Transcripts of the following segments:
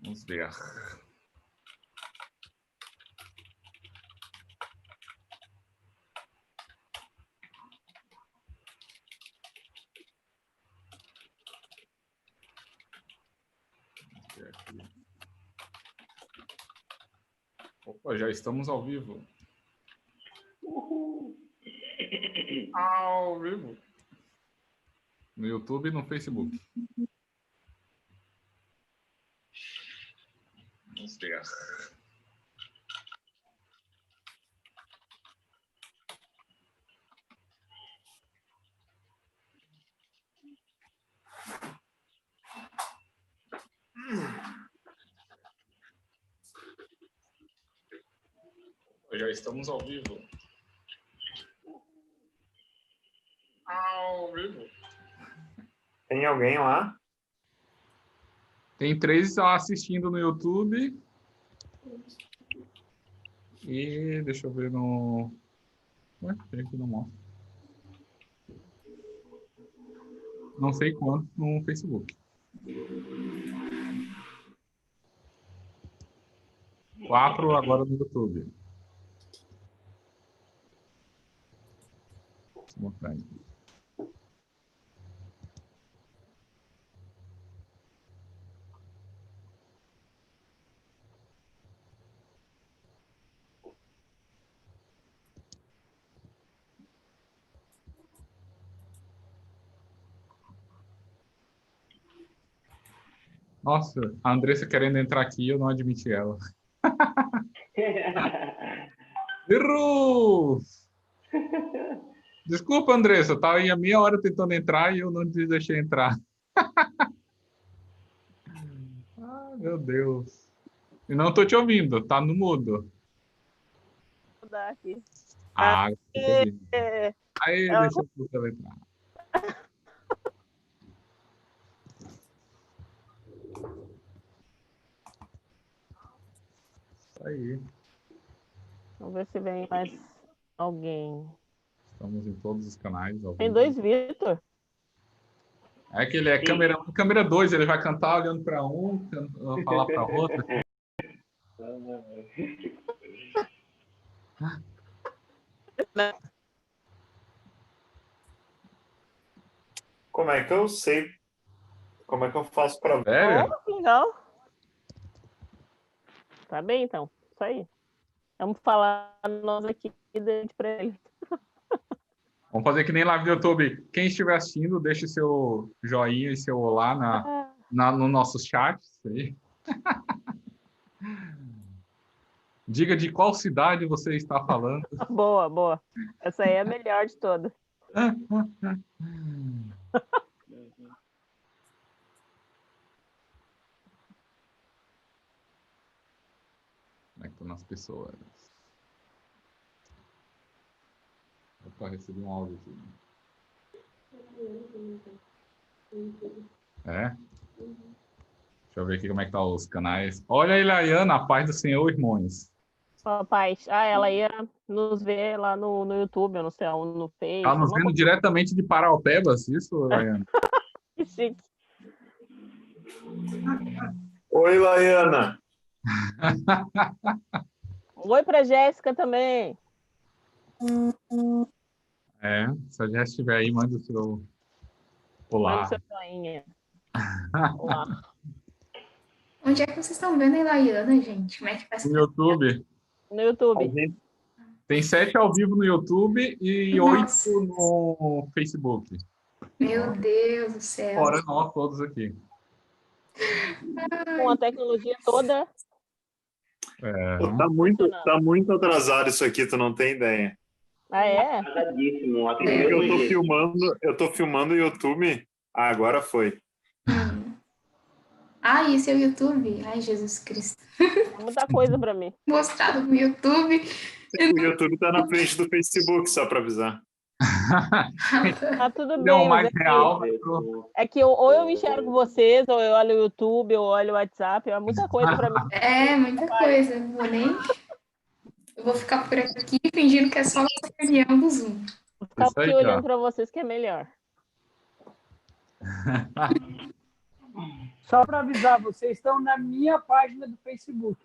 Vamos ver. Opa, já estamos ao vivo. Ao vivo. No YouTube e no Facebook. Vamos ver. Já estamos ao vivo. Ao vivo. Tem alguém lá? Tem 3 assistindo no YouTube. E deixa eu ver no... Ué, tem aqui no mostra. Não sei quanto no Facebook. 4 agora no YouTube. Deixa eu mostrar aí. Nossa, a Andressa querendo entrar aqui, eu não admiti ela. Errou! Desculpa, Andressa, eu estava aí a meia hora tentando entrar e eu não te deixei entrar. Ah, meu Deus. E não estou te ouvindo, tá no mudo. Vou dar aqui. Ah, eu tô te ouvindo. É, Aí, deixa eu entrar. Isso aí. vamos ver se vem mais alguém. Estamos em todos os canais. Ao Tem vivo. 2 Vitor. É que ele é câmera 2, ele vai cantar olhando para um, falar para outro. Como é que eu sei? Como é que eu faço para ver? Sério? Oh, legal. Tá bem, então. Isso aí. Vamos falar nós aqui para ele. Vamos fazer que nem live do YouTube. Quem estiver assistindo, deixe seu joinha e seu olá no nosso chat. Isso aí. Diga de qual cidade você está falando. Boa, boa. Essa aí é a melhor de todas. Como é que estão as pessoas? Opa, recebi um áudio aqui. É? Deixa eu ver aqui como é que tá os canais. Olha aí, Laiana, a paz do Senhor, irmãos. Papai, ela ia nos ver lá no YouTube, eu não sei, no Face. Tá nos vendo diretamente de Paraupebas, isso, Laiana? Que chique. Oi, Laiana. Oi pra Jéssica também. É, se a Jéssica estiver aí, manda o seu olá. Manda seu joinha. Olá. Onde é que vocês estão vendo a Ilaiana, gente? Como é que faz? No YouTube. No YouTube. Tem 7 ao vivo no YouTube e 8 no Facebook. Meu Deus do céu. Fora nós todos aqui. Com a tecnologia toda. É. Tá muito atrasado isso aqui, tu não tem ideia. Ah, é? Atrasadíssimo. Eu tô filmando o YouTube. Ah, agora foi. Ah, esse é o YouTube? Ai, Jesus Cristo. Muita coisa pra mim. Mostrado no YouTube. O YouTube tá na frente do Facebook, só para avisar. Tá tudo bem. Não, mais mas real. É que ou eu enxergo vocês, ou eu olho o YouTube, ou eu olho o WhatsApp. É muita coisa pra mim. É, muita coisa. Não vou nem... Eu vou ficar por aqui fingindo que é só nossa reunião do Zoom. Vou ficar Isso aí, aqui olhando ó. pra vocês, que é melhor. Só para avisar, vocês estão na minha página do Facebook.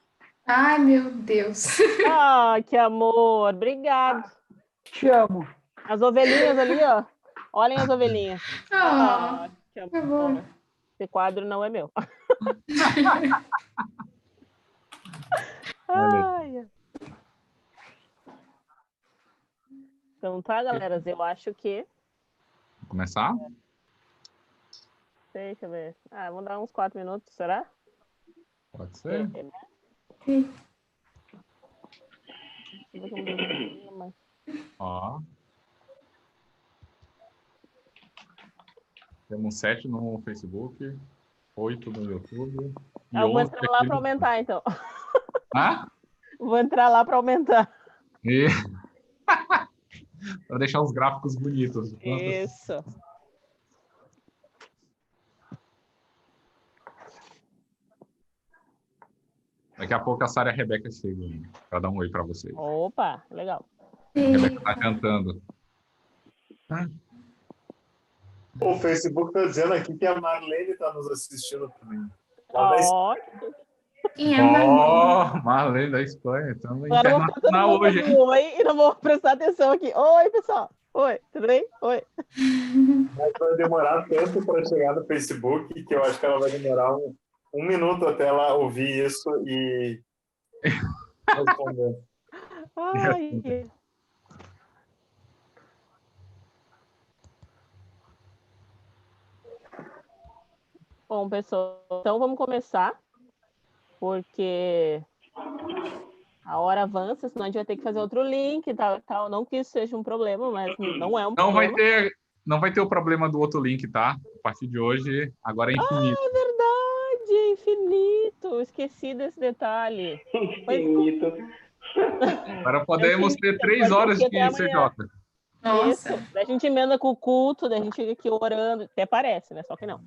Ai, meu Deus. Ah, que amor. Obrigado. Te amo. As ovelhinhas ali, ó. Olhem as ovelhinhas. Ah, Que que bom. amor. Esse quadro não é meu. Ai. Então tá, galera. Eu acho que... Vamos começar? Deixa eu ver. Vamos dar uns 4 minutos, será? Pode ser. Sim. Ó. Temos 7 no Facebook, 8 no YouTube. E Eu vou 11 entrar lá aqui para aumentar, então. Hã? Vou entrar lá para aumentar. E... para deixar os gráficos bonitos. Isso. Daqui a pouco a Sara e a Rebeca chegam para dar um oi para vocês. Opa, legal. A Rebeca está cantando. O Facebook tá dizendo aqui que a Marlene tá nos assistindo também. Lá da Ó, Quem é Marlene? Ó, Marlene da Espanha. Estamos agora eu vou ficar todo internacional mundo hoje, dando hein? oi e não vou prestar atenção aqui. Oi, pessoal. Oi, tudo bem? Oi. Mas vai demorar tanto para chegar no Facebook que eu acho que ela vai demorar um minuto até ela ouvir isso e responder. Ai. Bom, pessoal, então vamos começar, porque a hora avança, senão a gente vai ter que fazer outro link e tal. Não que isso seja um problema, mas não é um Não vai problema. ter o problema do outro link, tá? A partir de hoje, agora é infinito. É verdade, é infinito. Esqueci desse detalhe. Infinito. Agora podemos ter 3 pode horas ser de até amanhã. CJ. Nossa. Isso. Daí a gente emenda com o culto, daí a gente fica aqui orando. Até parece, né? Só que não.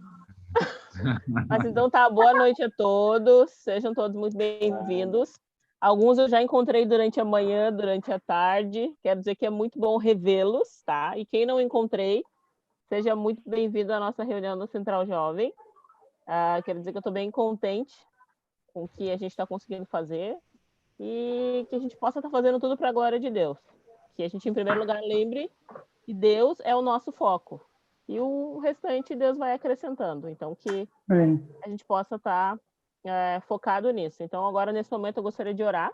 Mas então tá, boa noite a todos. Sejam todos muito bem-vindos. Alguns eu já encontrei durante a manhã, durante a tarde. Quero dizer que é muito bom revê-los, tá? E quem não encontrei, seja muito bem-vindo à nossa reunião no Central Jovem. Quero dizer que eu estou bem contente com o que a gente está conseguindo fazer e que a gente possa estar fazendo tudo para a glória de Deus. Que a gente, em primeiro lugar, lembre que Deus é o nosso foco. E o restante Deus vai acrescentando. Então, que a gente possa estar focado nisso. Então, agora, nesse momento, eu gostaria de orar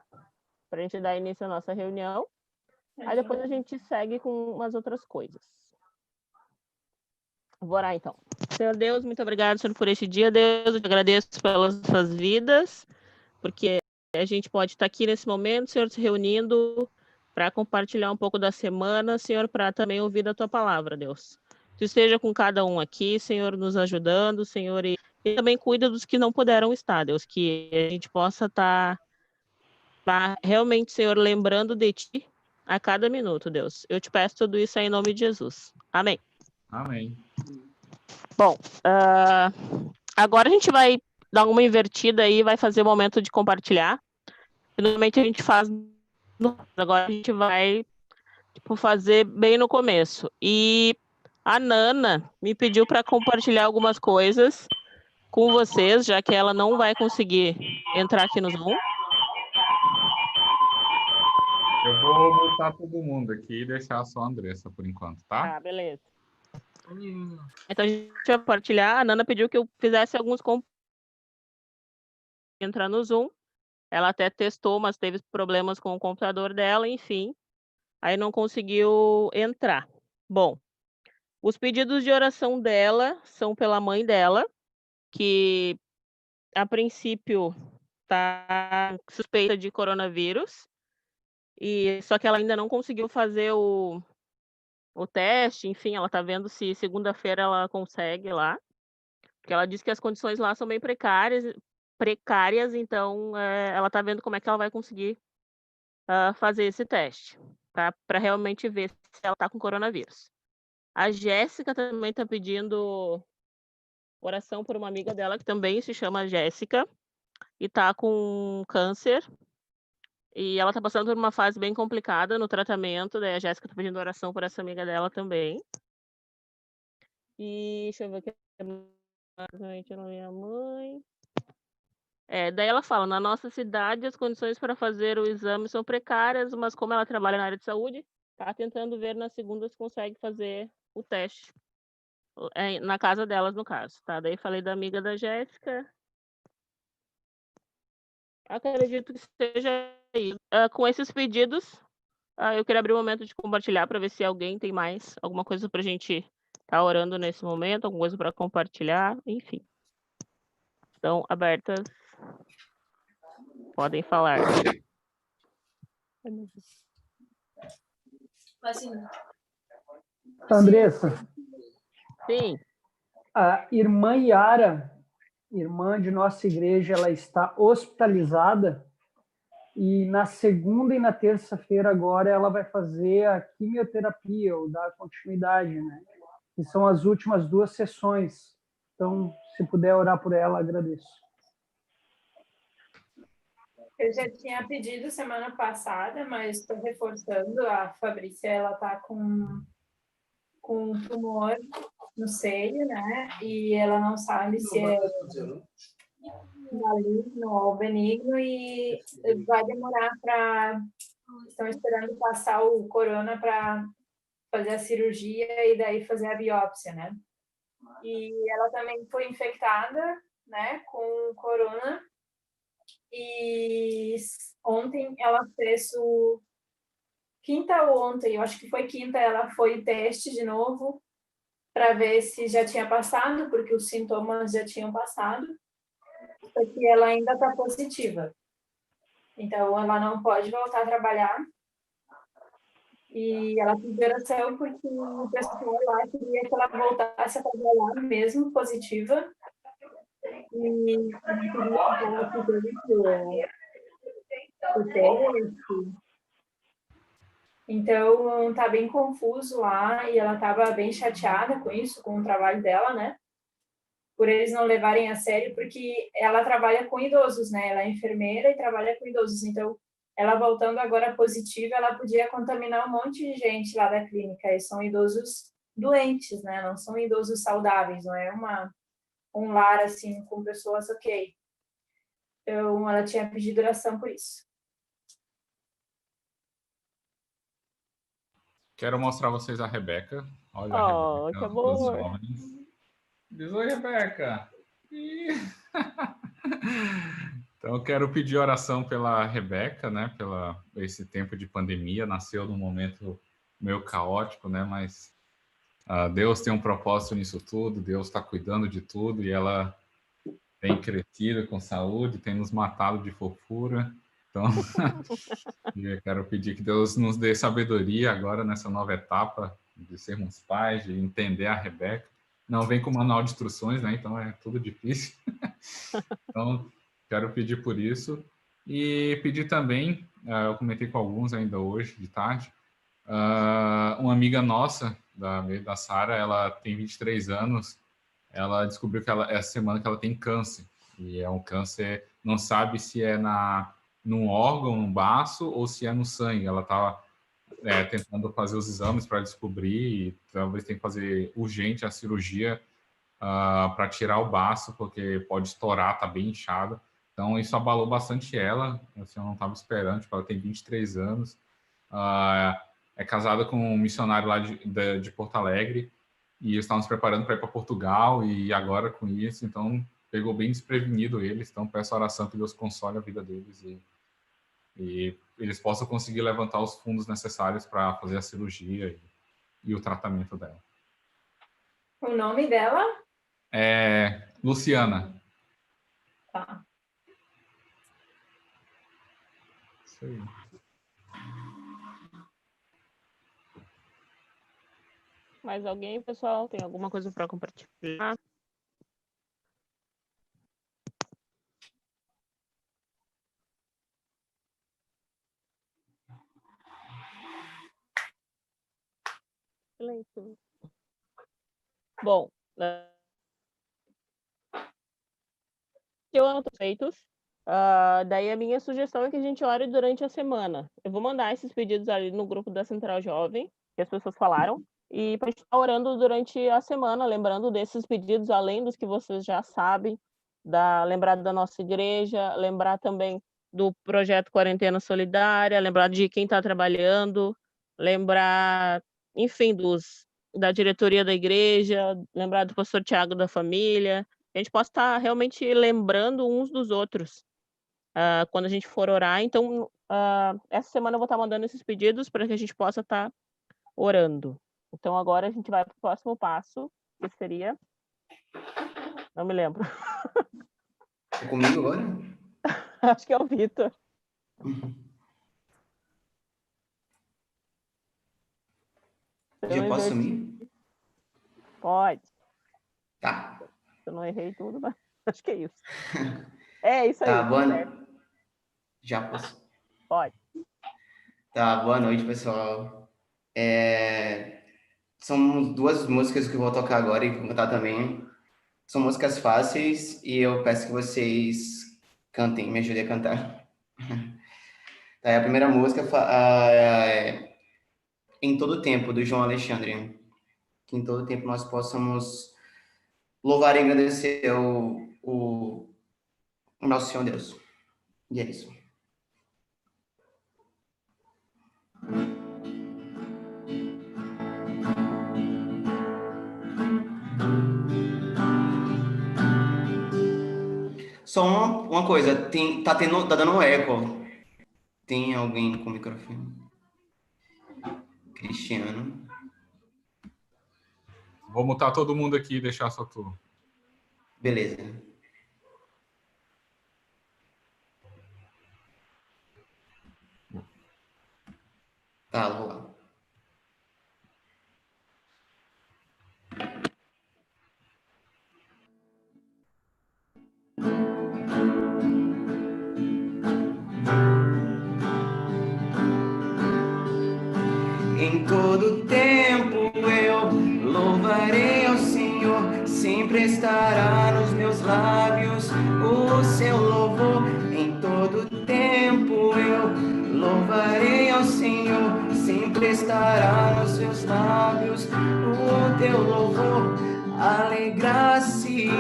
para a gente dar início à nossa reunião. Aí depois a gente segue com umas outras coisas. Vou orar, então. Senhor Deus, muito obrigado, Senhor, por este dia. Deus, eu te agradeço pelas suas vidas, porque a gente pode estar aqui nesse momento, Senhor, se reunindo para compartilhar um pouco da semana, Senhor, para também ouvir da tua palavra, Deus. Tu esteja com cada um aqui, Senhor, nos ajudando, Senhor, e também cuida dos que não puderam estar, Deus, que a gente possa estar realmente, Senhor, lembrando de Ti a cada minuto, Deus. Eu te peço tudo isso aí em nome de Jesus. Amém. Amém. Bom, agora a gente vai dar uma invertida aí, vai fazer o momento de compartilhar. Normalmente a gente faz, agora a gente vai fazer bem no começo. E a Nana me pediu para compartilhar algumas coisas com vocês, já que ela não vai conseguir entrar aqui no Zoom. Eu vou botar todo mundo aqui e deixar só a Andressa por enquanto, tá? Beleza. Então a gente vai compartilhar. A Nana pediu que eu fizesse alguns entrar no Zoom. Ela até testou, mas teve problemas com o computador dela, enfim. Aí não conseguiu entrar. Bom, os pedidos de oração dela são pela mãe dela, que a princípio está suspeita de coronavírus, só que ela ainda não conseguiu fazer o teste, enfim, ela está vendo se segunda-feira ela consegue lá, porque ela disse que as condições lá são bem precárias, então ela está vendo como é que ela vai conseguir fazer esse teste, tá? Para realmente ver se ela está com coronavírus. A Jéssica também está pedindo oração por uma amiga dela que também se chama Jéssica e está com câncer. E ela está passando por uma fase bem complicada no tratamento, daí a Jéssica está pedindo oração por essa amiga dela também. E deixa eu ver o que Exatamente, a minha mãe. Daí ela fala, na nossa cidade as condições para fazer o exame são precárias, mas como ela trabalha na área de saúde, tá tentando ver na segunda se consegue fazer o teste. Na casa delas, no caso, tá? Daí falei da amiga da Jéssica. Acredito que seja isso. Com esses pedidos, eu queria abrir um momento de compartilhar para ver se alguém tem mais alguma coisa para a gente estar orando nesse momento, alguma coisa para compartilhar, enfim. Estão abertas. Podem falar. Andressa, Sim. a irmã Yara, irmã de nossa igreja, ela está hospitalizada e na segunda e na terça-feira agora ela vai fazer a quimioterapia ou dar continuidade, né? Que são as últimas 2 sessões. Então, se puder orar por ela, agradeço. Eu já tinha pedido semana passada, mas estou reforçando. A Fabrícia, ela está com um tumor no seio, né? E ela não sabe se é maligno ou benigno e vai demorar para... Estão esperando passar o corona para fazer a cirurgia e daí fazer a biópsia, né? E ela também foi infectada, né, com corona. E ontem ela fez o... Quinta ou ontem, eu acho que foi quinta, ela foi teste de novo para ver se já tinha passado, porque os sintomas já tinham passado, só que ela ainda está positiva. Então, ela não pode voltar a trabalhar. E ela pediu oração porque o pessoal lá queria que ela voltasse a trabalhar mesmo positiva. E ela queria o teste. Então, tá bem confuso lá e ela estava bem chateada com isso, com o trabalho dela, né? Por eles não levarem a sério, porque ela trabalha com idosos, né? Ela é enfermeira e trabalha com idosos. Então, ela voltando agora positiva, ela podia contaminar um monte de gente lá da clínica. E são idosos doentes, né? Não são idosos saudáveis, não é um lar, assim, com pessoas ok. Então, ela tinha pedido oração por isso. Quero mostrar a vocês a Rebeca. Olha a Rebeca Que dos amor. jovens. Diz, oi, Rebeca. Então, eu quero pedir oração pela Rebeca, né? Pela esse tempo de pandemia. Nasceu num momento meio caótico, né? Mas Deus tem um propósito nisso tudo. Deus está cuidando de tudo e ela tem crescido com saúde, tem nos matado de fofura. Então, eu quero pedir que Deus nos dê sabedoria agora nessa nova etapa de sermos pais, de entender a Rebeca. Não vem com manual de instruções, né? Então é tudo difícil. Então, quero pedir por isso. E pedir também, eu comentei com alguns ainda hoje, de tarde, uma amiga nossa, da Sara, ela tem 23 anos, ela descobriu que essa semana que ela tem câncer. E é um câncer, não sabe se é num órgão, no baço, ou se é no sangue. Ela estava tentando fazer os exames para descobrir e talvez tenha que fazer urgente a cirurgia para tirar o baço, porque pode estourar, tá bem inchado. Então, isso abalou bastante ela. Assim, eu não estava esperando, tipo, ela tem 23 anos. É casada com um missionário lá de Porto Alegre e eles estavam se preparando para ir para Portugal e agora com isso, então pegou bem desprevenido eles. Então, peço a oração que Deus console a vida deles e eles possam conseguir levantar os fundos necessários para fazer a cirurgia e o tratamento dela. O nome dela? É Luciana. Tá. Isso aí. Mais alguém, pessoal? Tem alguma coisa para compartilhar? Silêncio. Bom, eu anoto feitos. Daí a minha sugestão é que a gente ore durante a semana. Eu vou mandar esses pedidos ali no grupo da Central Jovem, que as pessoas falaram. e para estar orando durante a semana, lembrando desses pedidos, além dos que vocês já sabem, lembrar da nossa igreja, lembrar também do projeto Quarentena Solidária, lembrar de quem está trabalhando, lembrar, enfim, da diretoria da igreja, lembrar do pastor Tiago da família, que a gente possa estar realmente lembrando uns dos outros, quando a gente for orar. Então, essa semana eu vou estar mandando esses pedidos para que a gente possa estar orando. Então, agora a gente vai para o próximo passo, que seria... Não me lembro. É comigo agora? Acho que é o Vitor. Já posso sumir? Pode. Tá. Eu não errei tudo, mas acho que é isso. É isso aí. Tá, boa noite. Já posso? Pode. Tá, boa noite, pessoal. São 2 músicas que eu vou tocar agora e vou cantar também. São músicas fáceis e eu peço que vocês cantem, me ajudem a cantar. Tá, a primeira música é Em Todo Tempo, do João Alexandre. Que em todo tempo nós possamos louvar e agradecer o nosso Senhor Deus. E é isso. Só uma coisa, tá dando um eco. Tem alguém com o microfone? Cristiano. Vou mutar todo mundo aqui e deixar só tu. Beleza. Tá, vou lá. Em todo tempo eu louvarei ao Senhor, sempre estará nos meus lábios o seu louvor. Em todo tempo eu louvarei ao Senhor, sempre estará nos seus lábios o teu louvor. Alegrar-se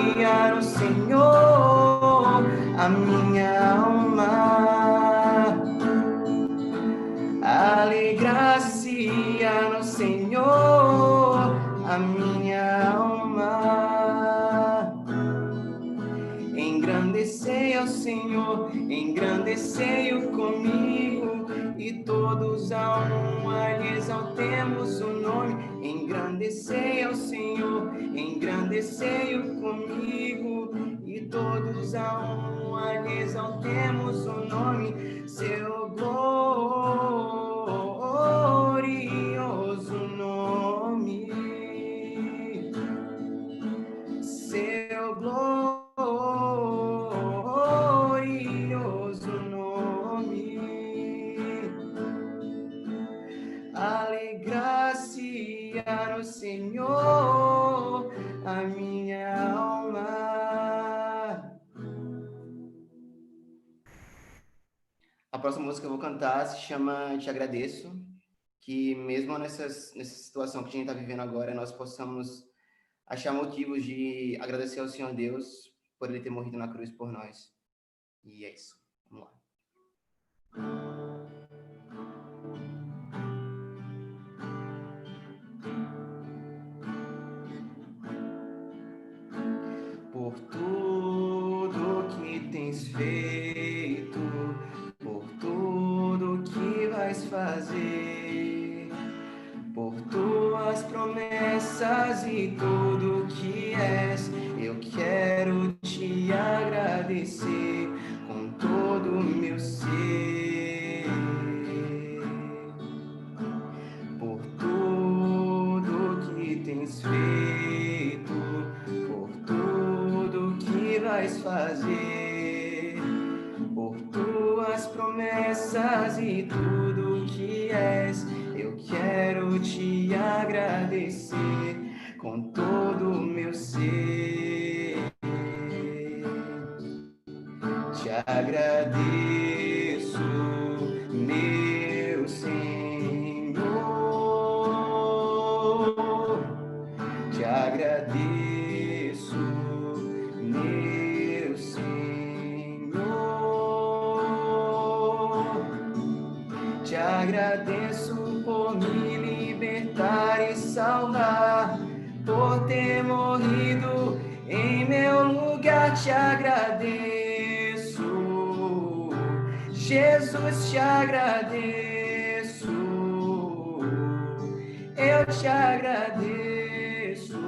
no Senhor a minha alma. Alegrar-se no Senhor a minha alma. Engrandecei ao Senhor, engrandecei-o comigo, e todos a uma lhe exaltemos o nome. Engrandecei ao Senhor, engrandecei-o comigo, e todos a uma lhe exaltemos o nome. Seu glorioso nome, seu glorioso nome. Alegrar-se no Senhor a minha alma. A próxima música que eu vou cantar se chama Te Agradeço, que mesmo nessa situação que a gente está vivendo agora, nós possamos achar motivos de agradecer ao Senhor Deus por Ele ter morrido na cruz por nós. E é isso. Vamos lá. Por tudo que tens feito, por tudo que vais fazer, por tuas promessas e tudo que és, eu quero te agradecer com todo o meu ser. Por tudo que tens feito, por tudo que vais fazer, por tuas promessas e tudo que és, eu quero te agradecer com todo o meu ser. Te agradeço, meu Senhor, agradeço por me libertar e salvar, por ter morrido em meu lugar. Te agradeço, Jesus, te agradeço, eu te agradeço,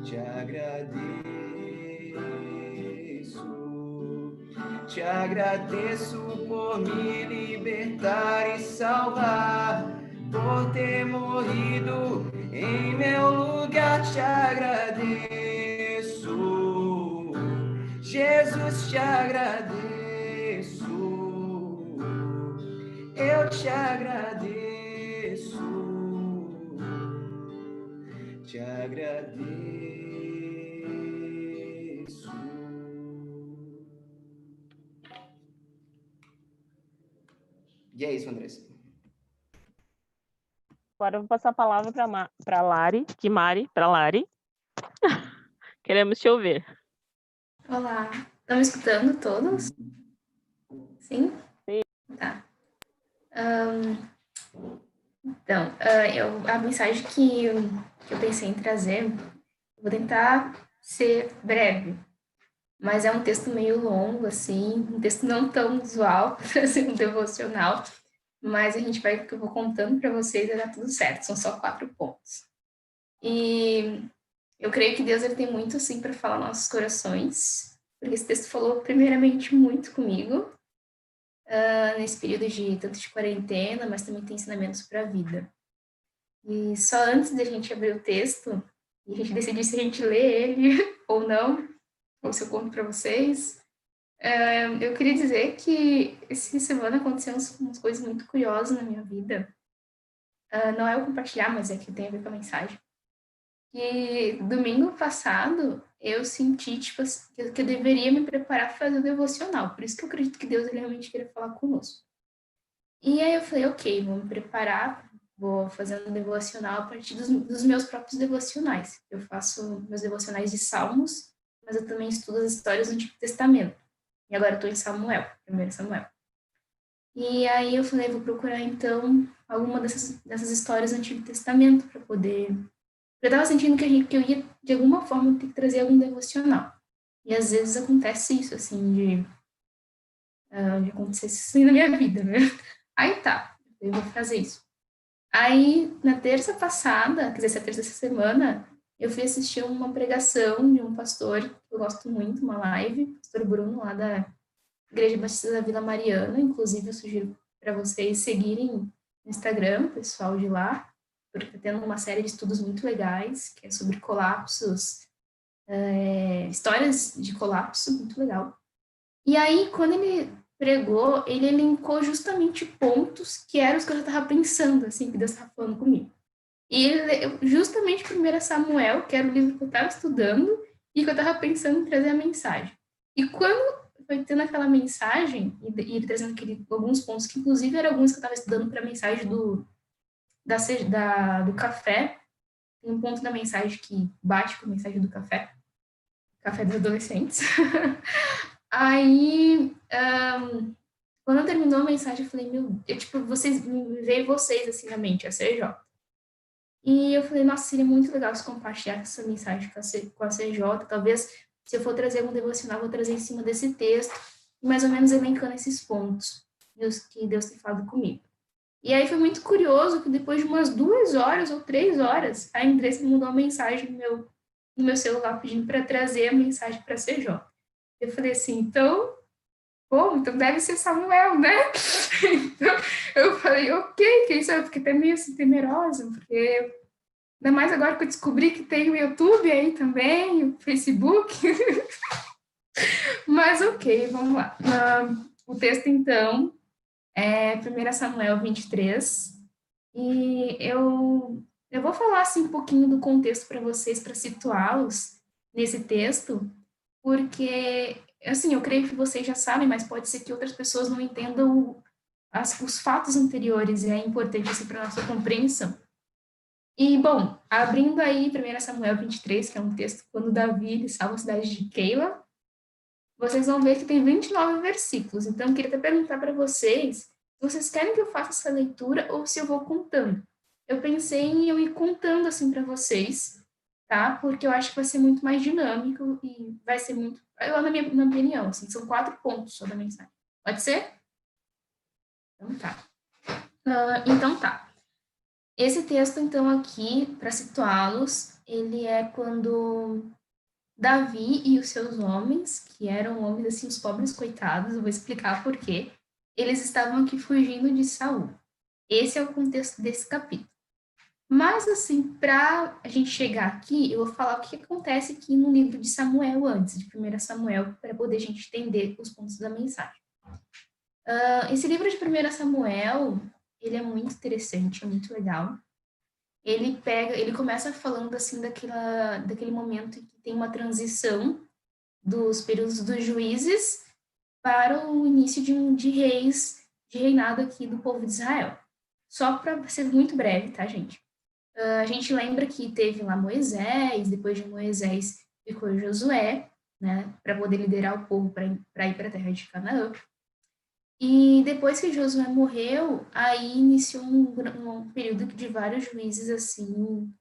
te agradeço. Te agradeço por me libertar e salvar, por ter morrido em meu lugar. Te agradeço, Jesus, te agradeço, eu te agradeço, te agradeço. E é isso, Andressa. Agora eu vou passar a palavra para Lari, para Lari. Queremos te ouvir. Olá, estão me escutando todos? Sim? Sim. Tá. Então, a mensagem que eu pensei em trazer, vou tentar ser breve, mas é um texto meio longo, assim, um texto não tão usual para ser um devocional, mas eu vou contando para vocês e vai dar tudo certo, são só 4 pontos. E eu creio que Deus ele tem muito, assim, para falar nos nossos corações, porque esse texto falou primeiramente muito comigo, nesse período tanto de quarentena, mas também tem ensinamentos para a vida. E só antes de a gente abrir o texto, e a gente decidir se a gente lê ele ou não, ou se eu conto para vocês, eu queria dizer que essa semana aconteceram umas coisas muito curiosas na minha vida. Não é eu compartilhar, mas é que tem a ver com a mensagem. E domingo passado, eu senti tipo, que eu deveria me preparar para fazer o devocional. Por isso que eu acredito que Deus ele realmente queria falar conosco. E aí eu falei, ok, vou me preparar, vou fazer um devocional a partir dos meus próprios devocionais. Eu faço meus devocionais de Salmos, mas eu também estudo as histórias do Antigo Testamento. E agora eu estou em Samuel, 1 Samuel. E aí eu falei, vou procurar então alguma dessas histórias do Antigo Testamento para poder... Eu estava sentindo que eu ia, de alguma forma, ter que trazer algum devocional. E às vezes acontece isso, assim, de acontecer isso assim na minha vida, né? Aí tá, eu vou fazer isso. Aí, na terça passada, quer dizer, essa terça semana, eu fui assistir uma pregação de um pastor que eu gosto muito, uma live, pastor Bruno, lá da Igreja Batista da Vila Mariana. Inclusive, eu sugiro para vocês seguirem no Instagram, o pessoal de lá, porque está tendo uma série de estudos muito legais, que é sobre colapsos, histórias de colapso, muito legal. E aí, quando ele pregou, ele elencou justamente pontos que eram os que eu já estava pensando, assim, que Deus estava falando comigo. E ele, justamente 1 Samuel, que era o livro que eu estava estudando e que eu estava pensando em trazer a mensagem. E quando foi tendo aquela mensagem, e ele trazendo alguns pontos, que inclusive eram alguns que eu estava estudando para a mensagem do café, tem um ponto da mensagem que bate com a mensagem do café dos adolescentes. Aí, quando terminou a mensagem, eu falei, veio vocês assim na mente, a CJ. E eu falei, nossa, seria muito legal se compartilhar essa mensagem com a CJ. Talvez, se eu for trazer algum devocional, eu vou trazer em cima desse texto, mais ou menos elencando esses pontos que Deus tem falado comigo. E aí foi muito curioso que depois de umas 2 horas ou 3 horas, a Andressa me mandou uma mensagem no meu celular pedindo para trazer a mensagem para a CJ. Eu falei assim, então deve ser Samuel, né? Então, eu falei, ok, quem sabe, porque até meio assim temerosa, porque ainda mais agora que eu descobri que tem o YouTube aí também, o Facebook. Mas ok, vamos lá. O texto, então, é 1 Samuel 23, e eu vou falar assim, um pouquinho do contexto para vocês, para situá-los nesse texto, porque, assim, eu creio que vocês já sabem, mas pode ser que outras pessoas não entendam os fatos anteriores, e é importante assim, para a nossa compreensão. E, bom, abrindo aí 1 Samuel 23, que é um texto quando Davi salva a cidade de Keila, vocês vão ver que tem 29 versículos. Então, eu queria até perguntar para vocês Vocês querem que eu faça essa leitura ou se eu vou contando? Eu pensei em eu ir contando assim para vocês, tá? Porque eu acho que vai ser muito mais dinâmico e vai ser muito, eu, na minha opinião, assim, são 4 pontos só da mensagem. Pode ser? Então tá. Então tá. Esse texto, então, aqui, para situá-los, ele é quando Davi e os seus homens, que eram homens, assim, os pobres coitados, eu vou explicar por quê, eles estavam aqui fugindo de Saul. Esse é o contexto desse capítulo. Mas, assim, para a gente chegar aqui, eu vou falar o que acontece aqui no livro de Samuel antes, de 1 Samuel, para poder a gente entender os pontos da mensagem. Esse livro de 1 Samuel, ele é muito interessante, é muito legal. Ele começa falando, assim, daquele momento em que tem uma transição dos períodos dos juízes para o início de reis, de reinado aqui do povo de Israel. Só para ser muito breve, tá, gente? A gente lembra que teve lá Moisés, depois de Moisés ficou Josué, né, para poder liderar o povo para ir para a terra de Canaã. E depois que Josué morreu, aí iniciou um período de vários juízes, assim,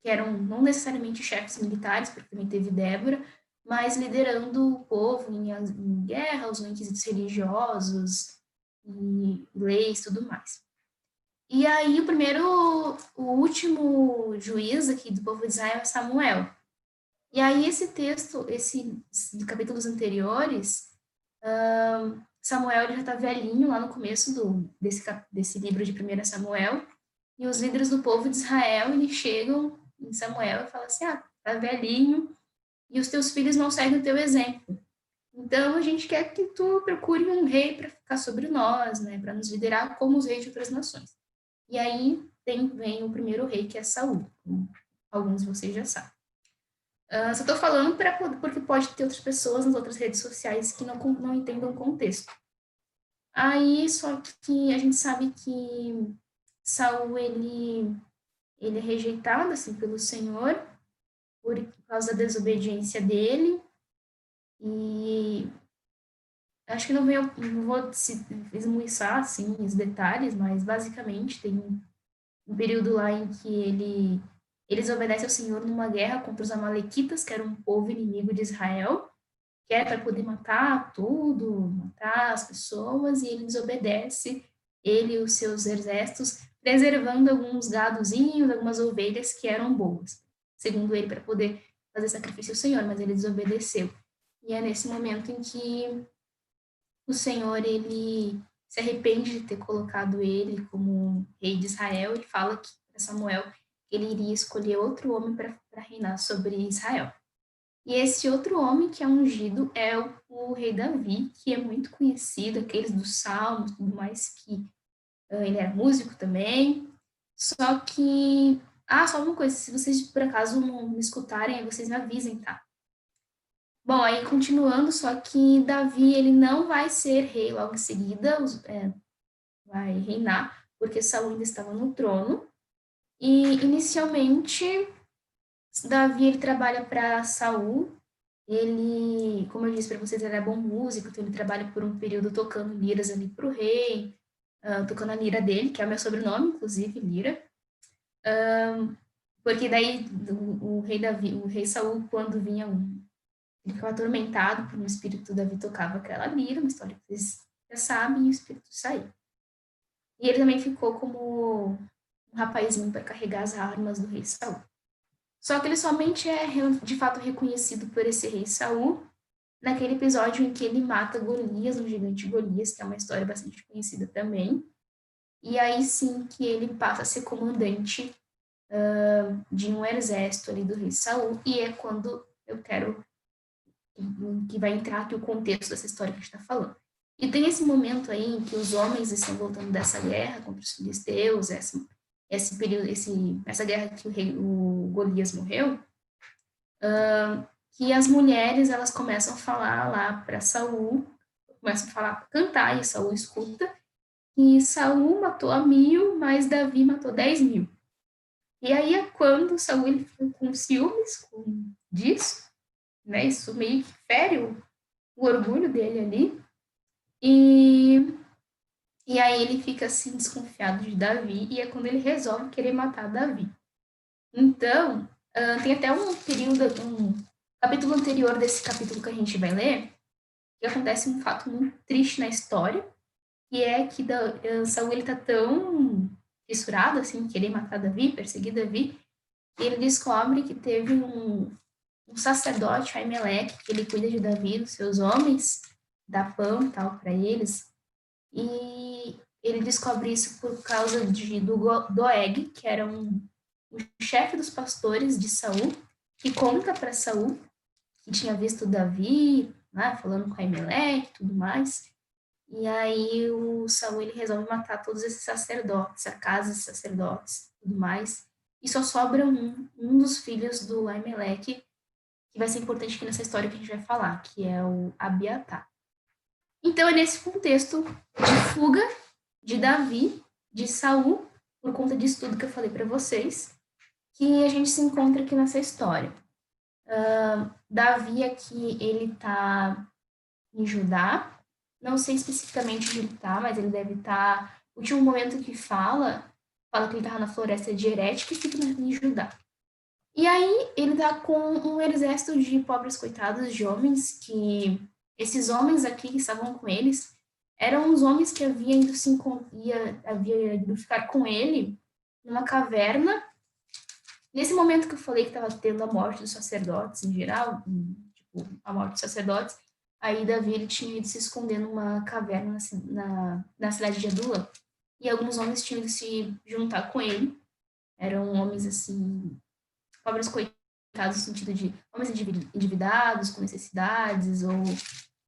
que eram não necessariamente chefes militares, porque também teve Débora, mas liderando o povo em guerras, ou em quesitos religiosos, e leis, tudo mais. E aí o último juiz aqui do povo de Israel é Samuel. E aí esse texto, esses capítulos anteriores, Samuel ele já está velhinho lá no começo desse livro de 1 Samuel, e os líderes do povo de Israel, eles chegam em Samuel e falam assim, tá velhinho, e os teus filhos não seguem o teu exemplo. Então, a gente quer que tu procure um rei para ficar sobre nós, né, para nos liderar como os reis de outras nações. E aí vem o primeiro rei, que é Saul, como alguns de vocês já sabem. Só estou falando porque pode ter outras pessoas nas outras redes sociais que não entendam o contexto. Aí, só que a gente sabe que Saul, ele é rejeitado, assim, pelo Senhor, por causa da desobediência dele, e acho que não vou esmiuçar, assim, os detalhes, mas basicamente tem um período lá em que eles obedecem ao Senhor numa guerra contra os amalequitas, que era um povo inimigo de Israel, que era para poder matar tudo, matar as pessoas, e ele desobedece, ele e os seus exércitos, preservando alguns gadozinhos, algumas ovelhas que eram boas, segundo ele, para poder fazer sacrifício ao Senhor, mas ele desobedeceu. E é nesse momento em que o Senhor, ele se arrepende de ter colocado ele como rei de Israel e fala que para Samuel ele iria escolher outro homem para reinar sobre Israel. E esse outro homem que é ungido é o rei Davi, que é muito conhecido, aqueles dos salmos, tudo mais, que ele era músico também. Só que, só uma coisa, se vocês por acaso não me escutarem, vocês me avisem, tá? Bom, aí continuando, só que Davi, ele não vai ser rei logo em seguida, vai reinar, porque Saul ainda estava no trono. E, inicialmente, Davi, ele trabalha para Saul. Ele, como eu disse para vocês, ele é bom músico, então ele trabalha por um período tocando liras ali para o rei, tocando a lira dele, que é o meu sobrenome, inclusive, Lira. Porque daí o rei Saul, quando vinha ele ficava atormentado por um espírito, Davi tocava aquela lira, uma história que vocês já sabem, e o espírito saiu. E ele também ficou como um rapazinho para carregar as armas do rei Saul. Só que ele somente é de fato reconhecido por esse rei Saul naquele episódio em que ele mata Golias, o gigante Golias, que é uma história bastante conhecida também. E aí sim que ele passa a ser comandante de um exército ali do rei Saul, e é quando eu quero que vai entrar aqui o contexto dessa história que a gente está falando. E tem esse momento aí em que os homens estão voltando dessa guerra contra os filisteus, essa guerra que o Golias morreu, que as mulheres elas começam a falar lá para Saul, começam a falar, cantar, e Saul escuta, e Saul matou 1.000, mas Davi matou 10.000. E aí é quando Saul ele fica com ciúmes disso, né? Isso meio que fere o orgulho dele ali. E E aí ele fica assim desconfiado de Davi e é quando ele resolve querer matar Davi. Então, tem até um capítulo anterior desse capítulo que a gente vai ler, que acontece um fato muito triste na história, que é que Saul ele tá tão fissurado assim, em querer matar Davi, perseguir Davi, e ele descobre que teve um sacerdote, Aimeleque, que ele cuida de Davi, dos seus homens, dá pão e tal para eles, e ele descobre isso por causa do Doeg, que era o chefe dos pastores de Saul, que conta para Saul que tinha visto Davi, né, falando com Aimeleque e tudo mais. E aí o Saul ele resolve matar todos esses sacerdotes, a casa dos sacerdotes e tudo mais. E só sobra um dos filhos do Aimeleque, que vai ser importante aqui nessa história que a gente vai falar, que é o Abiatar. Então é nesse contexto de fuga de Davi, de Saul, por conta disso tudo que eu falei para vocês, que a gente se encontra aqui nessa história. Davi aqui, ele está em Judá, não sei especificamente onde ele está, mas ele deve estar, o último momento que fala que ele estava na floresta de Herete, que fica em Judá. E aí ele está com um exército de pobres coitados de homens, que esses homens aqui que estavam com eles, eram os homens que havia ido ficar com ele numa caverna. Nesse momento que eu falei que estava tendo a morte dos sacerdotes em geral, tipo, a morte dos sacerdotes, aí Davi ele tinha ido se esconder numa caverna na cidade de Adulam. E alguns homens tinham ido se juntar com ele. Eram homens, assim, pobres coitados no sentido de homens endividados, com necessidades ou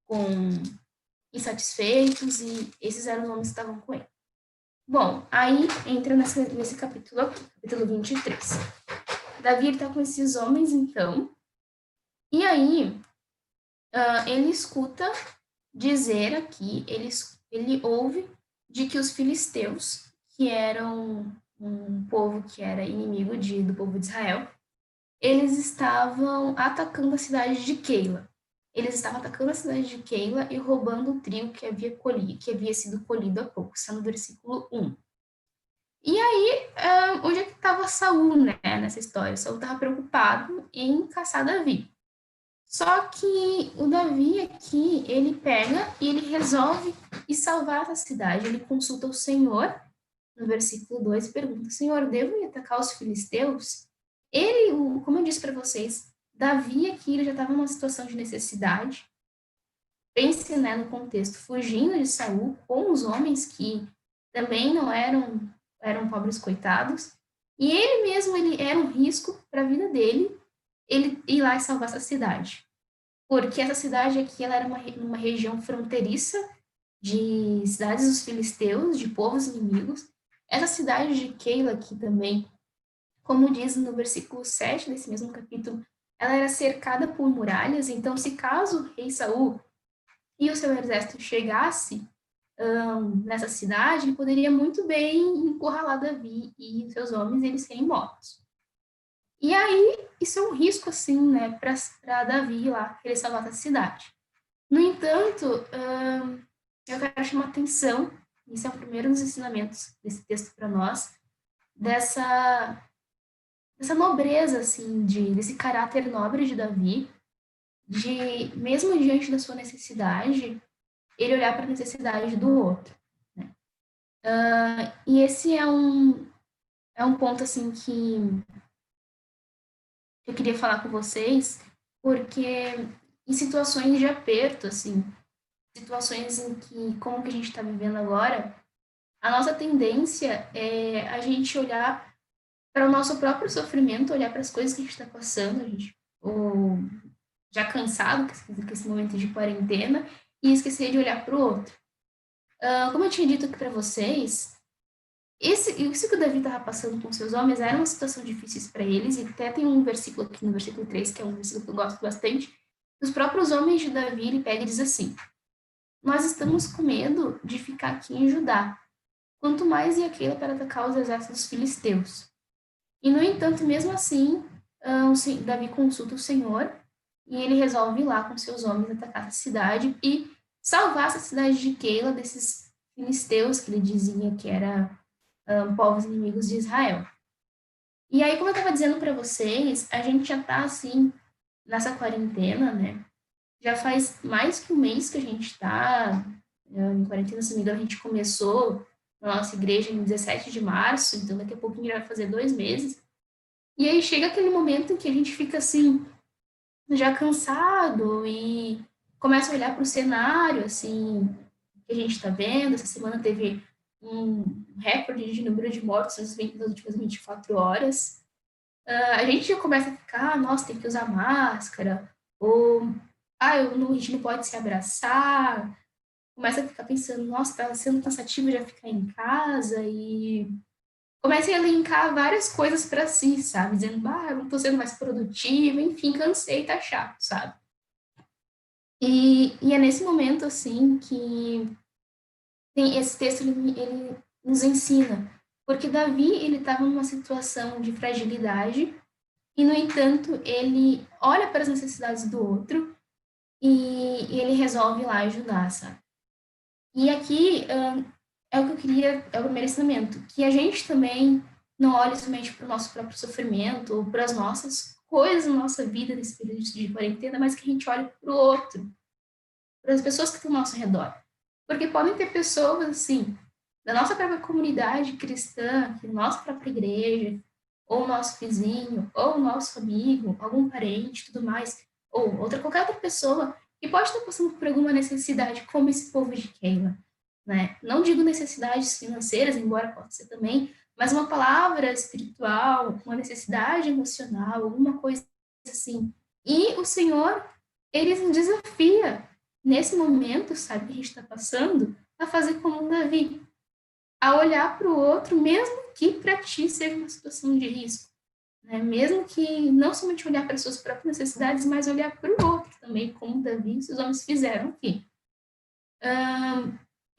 com insatisfeitos, e esses eram os homens que estavam com ele. Bom, aí entra nesse capítulo aqui, capítulo 23. Davi está com esses homens, então, e aí ele escuta dizer aqui, ele ouve de que os filisteus, que eram um povo que era inimigo do povo de Israel, eles estavam atacando a cidade de Keila. Eles estavam atacando a cidade de Keila e roubando o trigo que havia sido colhido há pouco. Está no versículo 1. E aí, onde é que estava Saul, né, nessa história? Saul estava preocupado em caçar Davi. Só que o Davi aqui, ele pega e ele resolve ir salvar essa cidade. Ele consulta o Senhor, no versículo 2, e pergunta: Senhor, devo ir atacar os filisteus? Como eu disse para vocês, Davi aqui ele já estava numa situação de necessidade. Pense, né, no contexto, fugindo de Saul com os homens que também não eram pobres coitados, e ele mesmo ele era um risco para a vida dele, ele ir lá e salvar essa cidade. Porque essa cidade aqui ela era uma região fronteiriça de cidades dos filisteus, de povos inimigos. Essa cidade de Keila aqui também, como diz no versículo 7 desse mesmo capítulo, ela era cercada por muralhas, então se caso o rei Saul e o seu exército chegasse nessa cidade, ele poderia muito bem encurralar Davi e seus homens e eles serem mortos. E aí, isso é um risco, assim, né, para Davi ir lá, querer salvar essa cidade. No entanto, eu quero chamar a atenção, isso é o primeiro dos ensinamentos desse texto para nós, dessa nobreza, assim, desse caráter nobre de Davi, de, mesmo diante da sua necessidade, ele olhar para a necessidade do outro. Né? E esse é um ponto, assim, que eu queria falar com vocês, porque em situações de aperto, assim, situações em que, como que a gente está vivendo agora, a nossa tendência é a gente olhar para o nosso próprio sofrimento, olhar para as coisas que a gente está passando, ou já cansado com esse momento de quarentena, e esquecer de olhar para o outro. Como eu tinha dito aqui para vocês, isso que o Davi estava passando com seus homens era uma situação difícil para eles, e até tem um versículo aqui no versículo 3, que é um versículo que eu gosto bastante. Os próprios homens de Davi, ele pega e diz assim: nós estamos com medo de ficar aqui em Judá, quanto mais ir aquele para atacar os exércitos filisteus. E, no entanto, mesmo assim, Davi consulta o Senhor e ele resolve ir lá com seus homens atacar a cidade e salvar essa cidade de Keila desses filisteus, que ele dizia que eram povos inimigos de Israel. E aí, como eu estava dizendo para vocês, a gente já está, assim, nessa quarentena, né? Já faz mais que um mês que a gente está em quarentena, se não me engano, a gente começou na nossa igreja em 17 de março, então daqui a pouquinho já vai fazer 2 meses. E aí chega aquele momento em que a gente fica, assim, já cansado e começa a olhar para o cenário, assim, que a gente está vendo. Essa semana teve um recorde de número de mortos nas últimas 24 horas. A gente já começa a ficar, nossa, tem que usar máscara, ou, a gente não pode se abraçar. Começa a ficar pensando, nossa, tá sendo cansativo já ficar em casa, e começa a elencar várias coisas para si, sabe? Dizendo, eu não tô sendo mais produtiva, enfim, cansei, tá chato, sabe? E é nesse momento, assim, que tem esse texto, ele nos ensina. Porque Davi, ele estava numa situação de fragilidade, e, no entanto, ele olha para as necessidades do outro e ele resolve ir lá ajudar, sabe? E aqui é o que eu queria, é o primeiro ensinamento, que a gente também não olhe somente para o nosso próprio sofrimento ou para as nossas coisas na nossa vida nesse período de quarentena, mas que a gente olhe para o outro, para as pessoas que estão ao nosso redor. Porque podem ter pessoas, assim, da nossa própria comunidade cristã, da nossa própria igreja, ou o nosso vizinho, ou o nosso amigo, algum parente, tudo mais, ou qualquer outra pessoa que pode estar passando por alguma necessidade, como esse povo de Keila, né? Não digo necessidades financeiras, embora possa ser também, mas uma palavra espiritual, uma necessidade emocional, alguma coisa assim. E o Senhor, ele nos desafia, nesse momento, sabe, que a gente está passando, a fazer como um Davi, a olhar para o outro, mesmo que para ti seja uma situação de risco, né? Mesmo que não somente olhar para as suas próprias necessidades, mas olhar para o outro também, como Davi e seus homens fizeram aqui.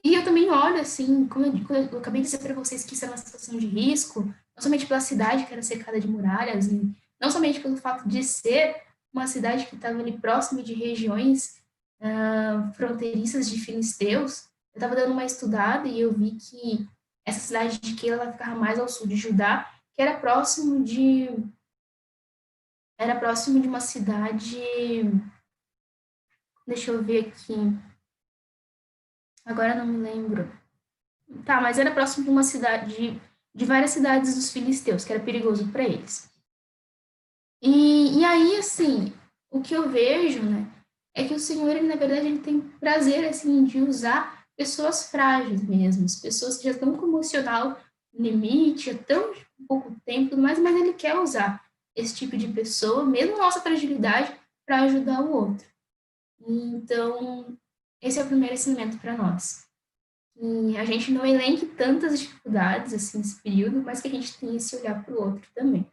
E eu também olho, assim, como eu acabei de dizer para vocês que isso é uma situação de risco, não somente pela cidade que era cercada de muralhas, e não somente pelo fato de ser uma cidade que estava ali próxima de regiões fronteiriças de filisteus. Eu estava dando uma estudada e eu vi que essa cidade de Keila, ela ficava mais ao sul de Judá, que era próximo de uma cidade, deixa eu ver aqui, agora não me lembro. Tá, mas era próximo de uma cidade, de várias cidades dos filisteus, que era perigoso para eles. E aí, assim, o que eu vejo, né, é que o Senhor, ele, na verdade, ele tem prazer, assim, de usar pessoas frágeis mesmo, pessoas que já estão com o emocional no limite, há tão pouco tempo, mas ele quer usar esse tipo de pessoa, mesmo nossa fragilidade, para ajudar o outro. Então, esse é o primeiro ensinamento para nós. E a gente não elenque tantas dificuldades, assim, nesse período, mas que a gente tenha esse olhar para o outro também.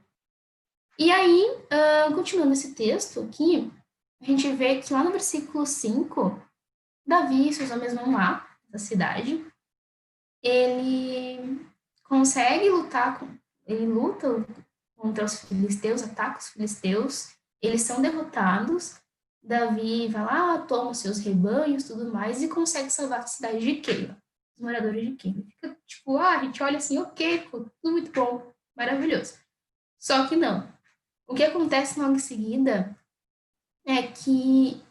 E aí, continuando esse texto aqui, a gente vê que lá no versículo 5, Davi e seus homens vão lá, da cidade, ele consegue lutar, ele luta contra os filisteus, ataca os filisteus, eles são derrotados, Davi vai lá, toma os seus rebanhos, tudo mais, e consegue salvar a cidade de Keila, os moradores de Keila. Fica tipo, a gente olha assim, ok, tudo muito bom, maravilhoso. Só que não. O que acontece logo em seguida é que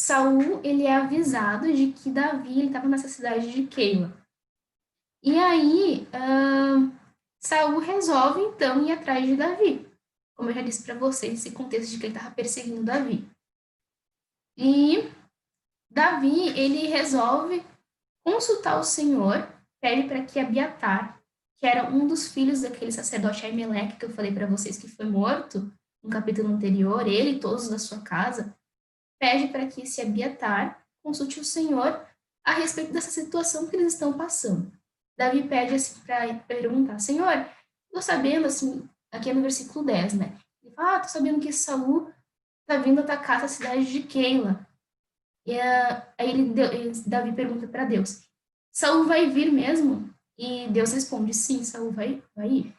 Saul, ele é avisado de que Davi estava nessa cidade de Keila. E aí, Saul resolve, então, ir atrás de Davi. Como eu já disse para vocês, esse contexto de que ele estava perseguindo Davi. E Davi, ele resolve consultar o Senhor, pede para que Abiatar, que era um dos filhos daquele sacerdote Aimeleque que eu falei para vocês que foi morto no capítulo anterior, ele e todos da sua casa, pede para que esse Abiatar consulte o Senhor a respeito dessa situação que eles estão passando. Davi pede assim para perguntar, Senhor, estou sabendo, assim, aqui no versículo 10, né? Ele fala, estou sabendo que Saul está vindo atacar a cidade de Keila. E aí Davi pergunta para Deus, Saul vai vir mesmo? E Deus responde, sim, Saul vai ir.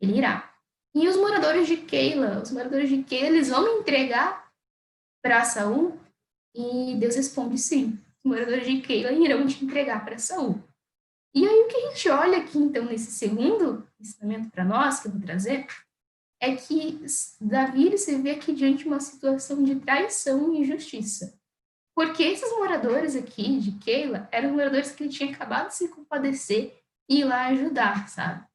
Ele irá. E os moradores de Keila, eles vão entregar para Saul? E Deus responde, sim, moradores de Keila irão te entregar para Saul. E aí o que a gente olha aqui, então, nesse segundo ensinamento para nós, que eu vou trazer, é que Davi ele se vê aqui diante de uma situação de traição e injustiça. Porque esses moradores aqui de Keila eram moradores que ele tinha acabado de se compadecer e ir lá ajudar, sabe?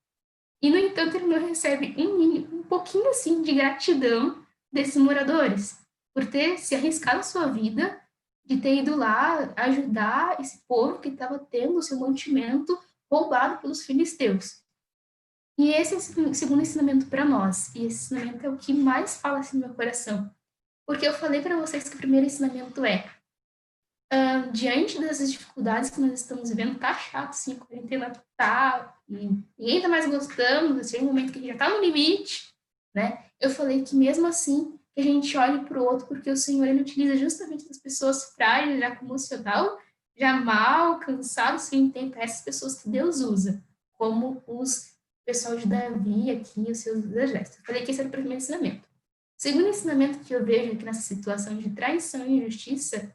E, no entanto, ele não recebe um pouquinho, assim, de gratidão desses moradores, por ter se arriscado a sua vida, de ter ido lá ajudar esse povo que estava tendo o seu mantimento roubado pelos filisteus. E esse é o segundo ensinamento para nós. E esse ensinamento é o que mais fala assim no meu coração. Porque eu falei para vocês que o primeiro ensinamento é diante dessas dificuldades que nós estamos vivendo, tá chato, sim, a quarentena tá, e ninguém tá mais gostando, esse é um momento que a gente já tá no limite, né? Eu falei que mesmo assim, que a gente olhe para o outro, porque o Senhor, ele utiliza justamente as pessoas frágeis, já com emocional, já mal, cansado, sem tempo, essas pessoas que Deus usa, como os pessoal de Davi aqui, os seus exércitos. Eu falei que esse era o primeiro ensinamento. O segundo ensinamento que eu vejo aqui nessa situação de traição e injustiça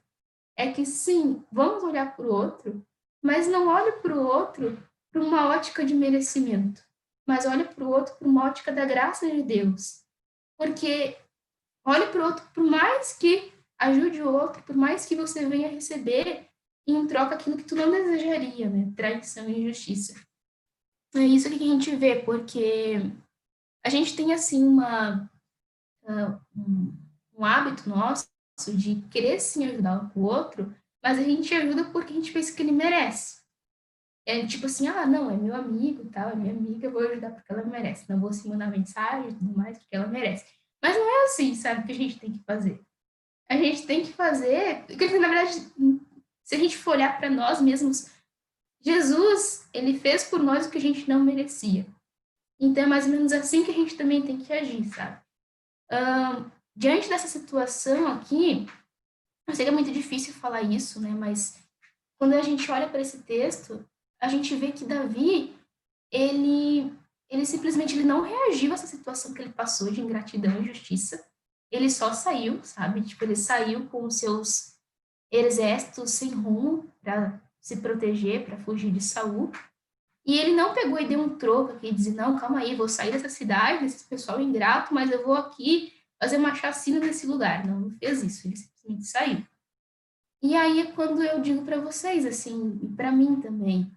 é que, sim, vamos olhar para o outro, mas não olhe para o outro por uma ótica de merecimento, mas olhe para o outro por uma ótica da graça de Deus. Porque olhe para o outro, por mais que ajude o outro, por mais que você venha receber em troca aquilo que tu não desejaria, né? Traição e injustiça. É isso que a gente vê, porque a gente tem, assim, um hábito nosso de querer sim ajudar o outro, mas a gente ajuda porque a gente pensa que ele merece. É tipo assim, não, é meu amigo, tal, é minha amiga, eu vou ajudar porque ela merece. Não vou assim mandar mensagem e tudo mais porque ela merece. Mas não é assim, sabe, que a gente tem que fazer. A gente tem que fazer, porque na verdade, se a gente for olhar para nós mesmos, Jesus, ele fez por nós o que a gente não merecia. Então é mais ou menos assim que a gente também tem que agir, sabe? Diante dessa situação aqui, eu sei que é muito difícil falar isso, né? Mas quando a gente olha para esse texto, a gente vê que Davi, ele simplesmente ele não reagiu a essa situação que ele passou de ingratidão e injustiça. Ele só saiu, sabe? Tipo, ele saiu com os seus exércitos sem rumo para se proteger, para fugir de Saul. E ele não pegou e deu um troco aqui, dizendo, não, calma aí, vou sair dessa cidade, desse pessoal ingrato, mas eu vou aqui fazer uma chacina nesse lugar. Não, não fez isso, ele simplesmente saiu. E aí é quando eu digo para vocês, assim, e para mim também,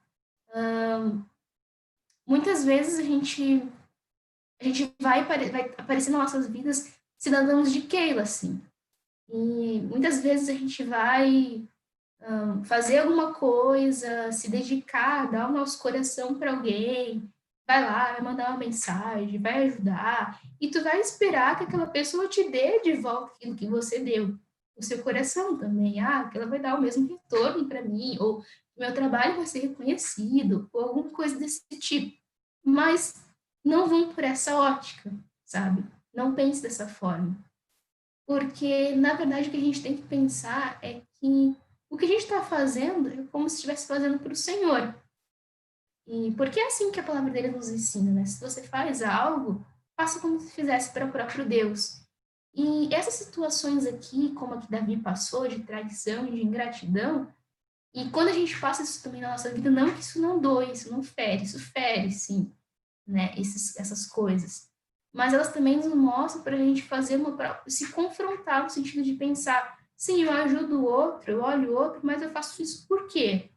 muitas vezes a gente vai aparecer nas nossas vidas cidadãos de Keila, assim. E muitas vezes a gente vai fazer alguma coisa, se dedicar, dar o nosso coração para alguém, vai lá, vai mandar uma mensagem, vai ajudar, e tu vai esperar que aquela pessoa te dê de volta aquilo que você deu. O seu coração também, que ela vai dar o mesmo retorno para mim, ou o meu trabalho vai ser reconhecido, ou alguma coisa desse tipo. Mas não vão por essa ótica, sabe? Não pense dessa forma. Porque, na verdade, o que a gente tem que pensar é que o que a gente está fazendo é como se estivesse fazendo para o Senhor. E porque é assim que a palavra dele nos ensina, né? Se você faz algo, faça como se fizesse para o próprio Deus. E essas situações aqui, como a que Davi passou, de traição, de ingratidão, e quando a gente passa isso também na nossa vida, não que isso não doe, isso não fere, isso fere, sim, né? Essas coisas. Mas elas também nos mostram para a gente fazer se confrontar no sentido de pensar, sim, eu ajudo o outro, eu olho o outro, mas eu faço isso por quê?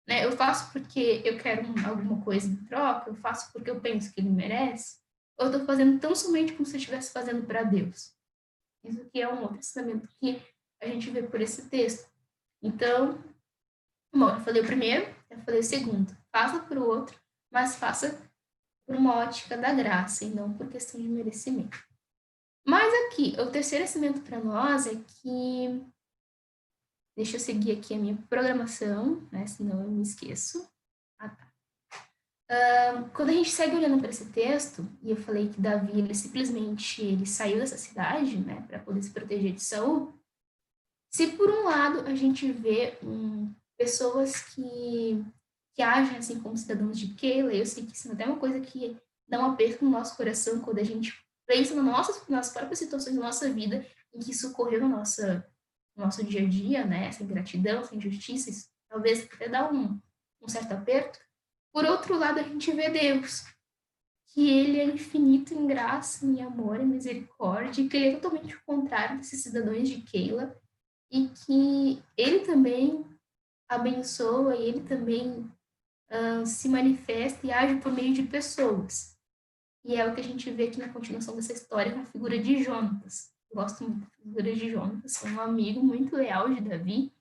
Né? Eu faço porque eu quero alguma coisa em troca, eu faço porque eu penso que ele merece, ou eu estou fazendo tão somente como se eu estivesse fazendo para Deus? Isso aqui é um outro ensinamento que a gente vê por esse texto. Então, bom, eu falei o primeiro, eu falei o segundo. Faça para o outro, mas faça por uma ótica da graça e não por questão de merecimento. Mas aqui, o terceiro ensinamento para nós é que... Deixa eu seguir aqui a minha programação, né? Senão eu me esqueço. Tá. Quando a gente segue olhando para esse texto, e eu falei que Davi, ele simplesmente saiu dessa cidade, né? Para poder se proteger de Saul. Se por um lado a gente vê pessoas que agem assim como cidadãos de Keila, eu sei que isso é até uma coisa que dá um aperto no nosso coração quando a gente pensa nas próprias situações da nossa vida em que isso ocorreu na no nosso dia a dia, né? Essa ingratidão, essa injustiça, isso talvez até dá um certo aperto. Por outro lado, a gente vê Deus, que ele é infinito em graça, em amor e misericórdia, e que ele é totalmente o contrário desses cidadãos de Keila, e que ele também abençoa e ele também se manifesta e age por meio de pessoas. E é o que a gente vê aqui na continuação dessa história com a figura de Jonatas. Eu gosto muito da figura de Jonatas, é um amigo muito leal de Davi,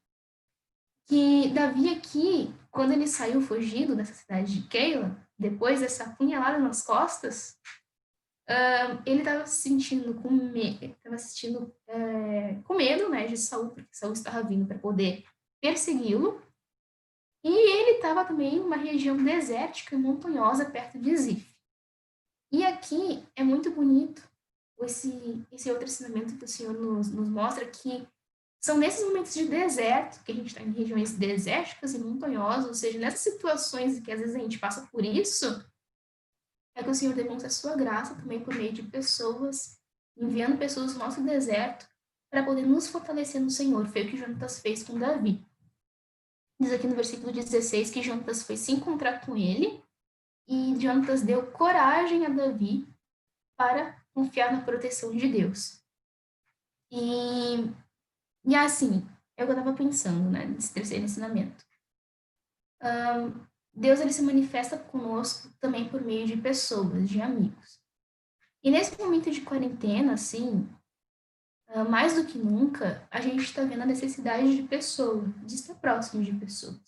que Davi aqui, quando ele saiu fugido dessa cidade de Keila, depois dessa apunhalada nas costas, ele estava se sentindo com medo, né, de Saul, porque Saul estava vindo para poder persegui-lo, e ele estava também em uma região desértica e montanhosa perto de Zif. E aqui é muito bonito esse outro ensinamento que o Senhor nos mostra, que são nesses momentos de deserto, que a gente está em regiões desérticas e montanhosas, ou seja, nessas situações em que às vezes a gente passa por isso, é que o Senhor demonstra a sua graça também por meio de pessoas, enviando pessoas no nosso deserto para poder nos fortalecer no Senhor. Foi o que Jonatas fez com Davi. Diz aqui no versículo 16 que Jonatas foi se encontrar com ele e Jonatas deu coragem a Davi para confiar na proteção de Deus. E assim, é o que eu estava pensando, né, nesse terceiro ensinamento. Deus, ele se manifesta conosco também por meio de pessoas, de amigos. E nesse momento de quarentena, assim, mais do que nunca, a gente está vendo a necessidade de pessoas, de estar próximo de pessoas.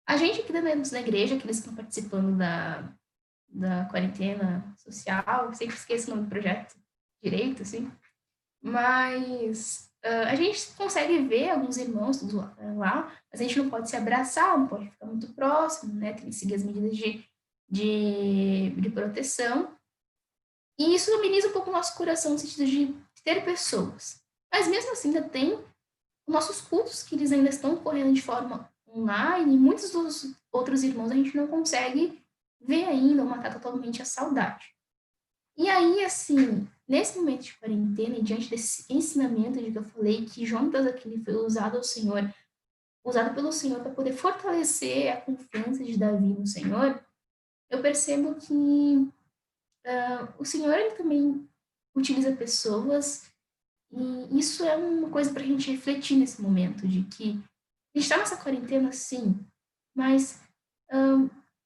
A gente aqui na igreja, que eles estão participando da quarentena social, sempre esqueço o nome do projeto direito, assim, mas a gente consegue ver alguns irmãos lá, mas a gente não pode se abraçar, não pode ficar muito próximo, né? Tem que seguir as medidas de proteção. E isso ameniza um pouco o nosso coração no sentido de ter pessoas. Mas mesmo assim, ainda tem os nossos cultos que eles ainda estão correndo de forma online, e muitos dos outros irmãos a gente não consegue ver ainda ou matar totalmente a saudade. E aí, assim, nesse momento de quarentena, e diante desse ensinamento de que eu falei, que Jonatas aqui foi usado pelo Senhor para poder fortalecer a confiança de Davi no Senhor, eu percebo que o Senhor, ele também utiliza pessoas, e isso é uma coisa para a gente refletir nesse momento, de que a gente está nessa quarentena, sim, mas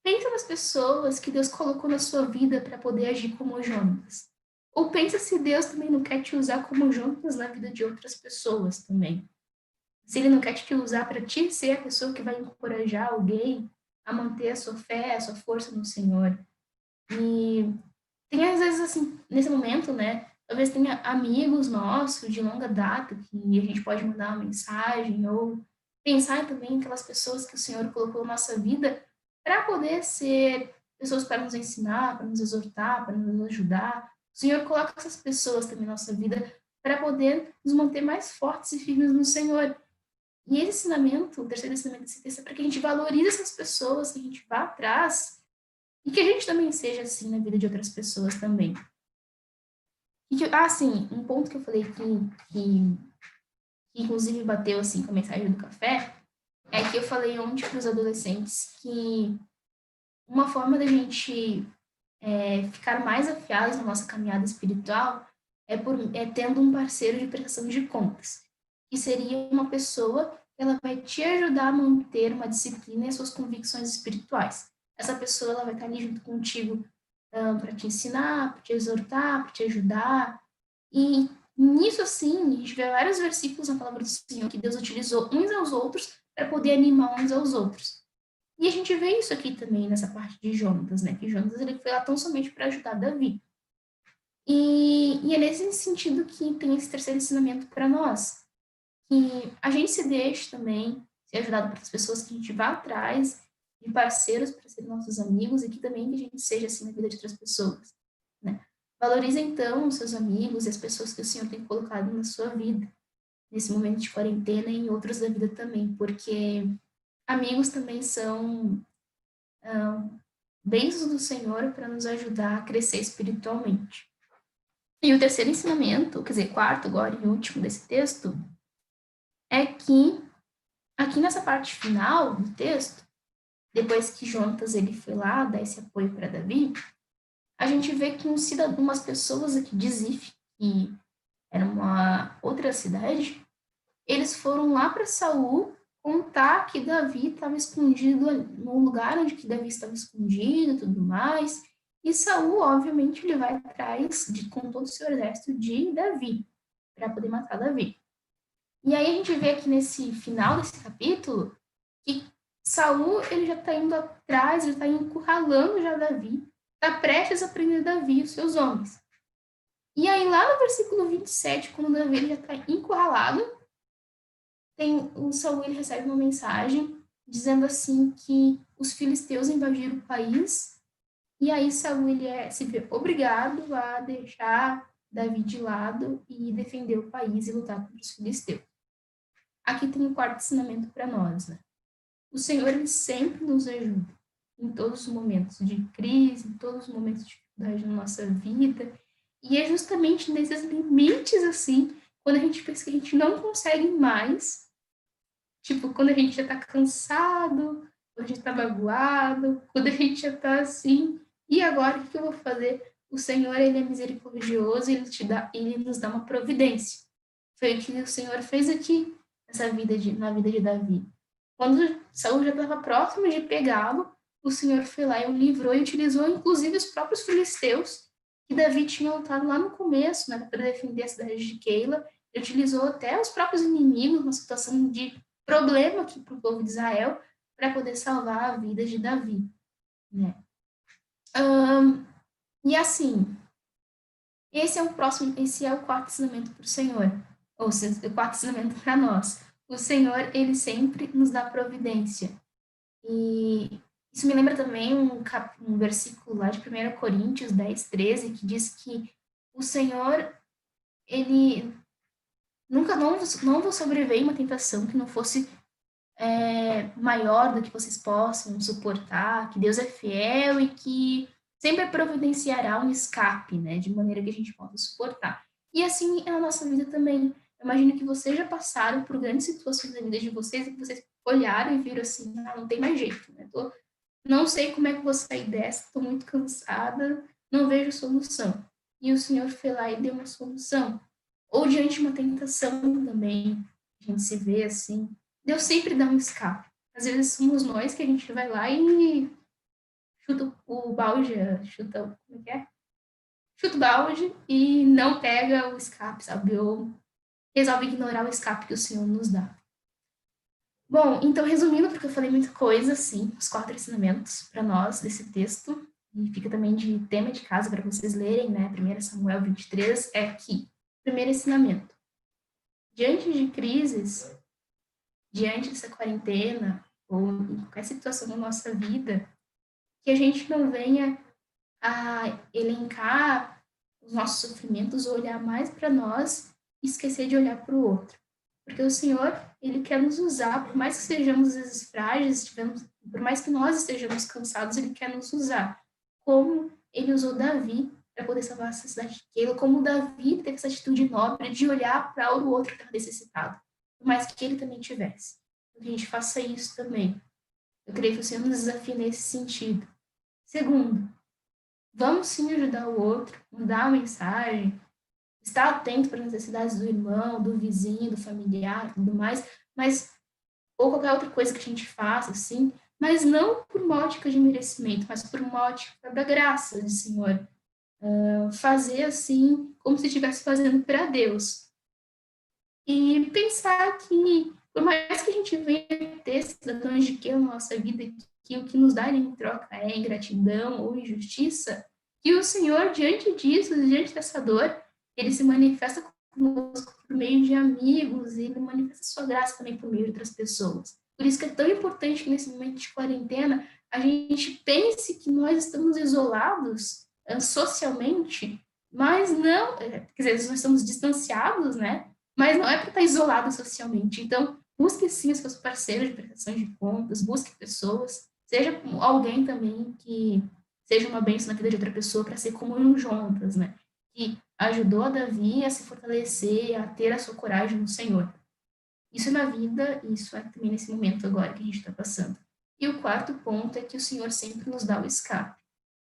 pensa nas pessoas que Deus colocou na sua vida para poder agir como Jonatas. Ou pensa se Deus também não quer te usar como Jonatas na vida de outras pessoas também. Se Ele não quer te usar para ti ser a pessoa que vai encorajar alguém a manter a sua fé, a sua força no Senhor. E tem às vezes, assim, nesse momento, né, talvez tenha amigos nossos de longa data que a gente pode mandar uma mensagem ou pensar também em aquelas pessoas que o Senhor colocou na nossa vida para poder ser pessoas para nos ensinar, para nos exortar, para nos ajudar. O Senhor coloca essas pessoas também na nossa vida para poder nos manter mais fortes e firmes no Senhor. E esse ensinamento, o terceiro ensinamento desse texto, é para que a gente valorize essas pessoas, que a gente vá atrás e que a gente também seja assim na vida de outras pessoas também. Sim, um ponto que eu falei que inclusive bateu assim com a mensagem do café, é que eu falei ontem para os adolescentes que uma forma da gente ficar mais afiados na nossa caminhada espiritual é tendo um parceiro de prestação de contas, que seria uma pessoa que ela vai te ajudar a manter uma disciplina e as suas convicções espirituais. Essa pessoa ela vai estar ali junto contigo para te ensinar, para te exortar, para te ajudar. E nisso, assim, a gente vê vários versículos na palavra do Senhor que Deus utilizou uns aos outros para poder animar uns aos outros. E a gente vê isso aqui também nessa parte de Jonatas, né? Que Jonatas ele foi lá tão somente para ajudar Davi. E é nesse sentido que tem esse terceiro ensinamento para nós. Que a gente se deixe também ser ajudado pelas pessoas que a gente vá atrás, de parceiros para serem nossos amigos, e que também que a gente seja assim na vida de outras pessoas, né? Valorize, então, os seus amigos e as pessoas que o Senhor tem colocado na sua vida, nesse momento de quarentena e em outros da vida também, porque amigos também são bênçãos do Senhor para nos ajudar a crescer espiritualmente. E o terceiro ensinamento, quer dizer, quarto agora e último desse texto, é que aqui nessa parte final do texto, depois que Jonatas ele foi lá dar esse apoio para Davi, a gente vê que umas pessoas aqui de Zif, que era uma outra cidade, eles foram lá para Saul contar que Davi estava escondido num lugar onde que Davi estava escondido e tudo mais. E Saul, obviamente, ele vai atrás com todo o seu exército de Davi, para poder matar Davi. E aí a gente vê aqui nesse final desse capítulo que Saul ele já está indo atrás, ele está encurralando já Davi, está prestes a prender Davi e os seus homens. E aí lá no versículo 27, quando Davi ele já está encurralado, o Saul ele recebe uma mensagem dizendo assim que os filisteus invadiram o país, e aí Saul ele se vê obrigado a deixar Davi de lado e defender o país e lutar contra os filisteus. Aqui tem um quarto ensinamento para nós, né? O Senhor ele sempre nos ajuda em todos os momentos de crise, em todos os momentos de dificuldade na nossa vida, e é justamente nesses limites assim, quando a gente pensa que a gente não consegue mais, tipo, quando a gente já tá cansado, quando a gente tá magoado, quando a gente já tá assim, e agora o que eu vou fazer? O Senhor, ele é misericordioso, ele nos dá uma providência. Foi o que o Senhor fez aqui na vida de Davi. Quando Saul já estava próximo de pegá-lo, o Senhor foi lá e o livrou e utilizou inclusive os próprios filisteus que Davi tinha lutado lá no começo, né, para defender a cidade de Keila. Ele utilizou até os próprios inimigos, uma situação de problema aqui para o povo de Israel, para poder salvar a vida de Davi, né? E assim, esse é o quarto ensinamento para o Senhor, ou seja, o quarto ensinamento para nós. O Senhor, ele sempre nos dá providência. E isso me lembra também um versículo lá de 1 Coríntios 10, 13, que diz que o Senhor, ele nunca não vos sobreveio uma tentação que não fosse maior do que vocês possam suportar, que Deus é fiel e que sempre providenciará um escape, né, de maneira que a gente possa suportar. E assim é a nossa vida também. Eu imagino que vocês já passaram por grandes situações na vida de vocês e que vocês olharam e viram assim, não tem mais jeito, né? Não sei como é que vou sair dessa, estou muito cansada, não vejo solução. E o Senhor foi lá e deu uma solução. Ou diante de uma tentação também, a gente se vê assim, Deus sempre dá um escape. Às vezes somos nós que a gente vai lá e chuta o balde, como é? Chuta o balde e não pega o escape, sabe? Ou resolve ignorar o escape que o Senhor nos dá. Bom, então resumindo, porque eu falei muita coisa, assim, os 4 ensinamentos para nós desse texto, e fica também de tema de casa para vocês lerem, né? 1 Samuel 23, é que, primeiro ensinamento, diante de crises, diante dessa quarentena, ou em qualquer situação da nossa vida, que a gente não venha a elencar os nossos sofrimentos, ou olhar mais para nós e esquecer de olhar para o outro. Porque o Senhor, ele quer nos usar, por mais que sejamos às vezes frágeis, por mais que nós estejamos cansados, ele quer nos usar. Como ele usou Davi para poder salvar essa cidade de Keila, como Davi teve essa atitude nobre de olhar para o outro que estava necessitado, por mais que ele também tivesse. Que a gente faça isso também. Eu creio que o Senhor nos desafia nesse sentido. Segundo, vamos sim ajudar o outro, mandar uma mensagem, estar atento para as necessidades do irmão, do vizinho, do familiar, tudo mais, mas ou qualquer outra coisa que a gente faça, assim, mas não por uma ótica de merecimento, mas por uma ótica da graça do Senhor. Fazer assim, como se estivesse fazendo para Deus. E pensar que, por mais que a gente venha ter cidadãos de que na nossa vida, que o que nos dá em troca é ingratidão ou injustiça, que o Senhor, diante disso, diante dessa dor, ele se manifesta conosco por meio de amigos, e ele manifesta sua graça também por meio de outras pessoas. Por isso que é tão importante que nesse momento de quarentena a gente pense que nós estamos isolados socialmente, mas não, quer dizer, nós estamos distanciados, né? Mas não é para estar isolado socialmente. Então, busque sim os seus parceiros de prestação de contas, busque pessoas, seja alguém também que seja uma bênção na vida de outra pessoa para ser como um Jonatas, né? Que ajudou a Davi a se fortalecer, a ter a sua coragem no Senhor. Isso é na vida e isso é também nesse momento agora que a gente está passando. E o quarto ponto é que o Senhor sempre nos dá o escape.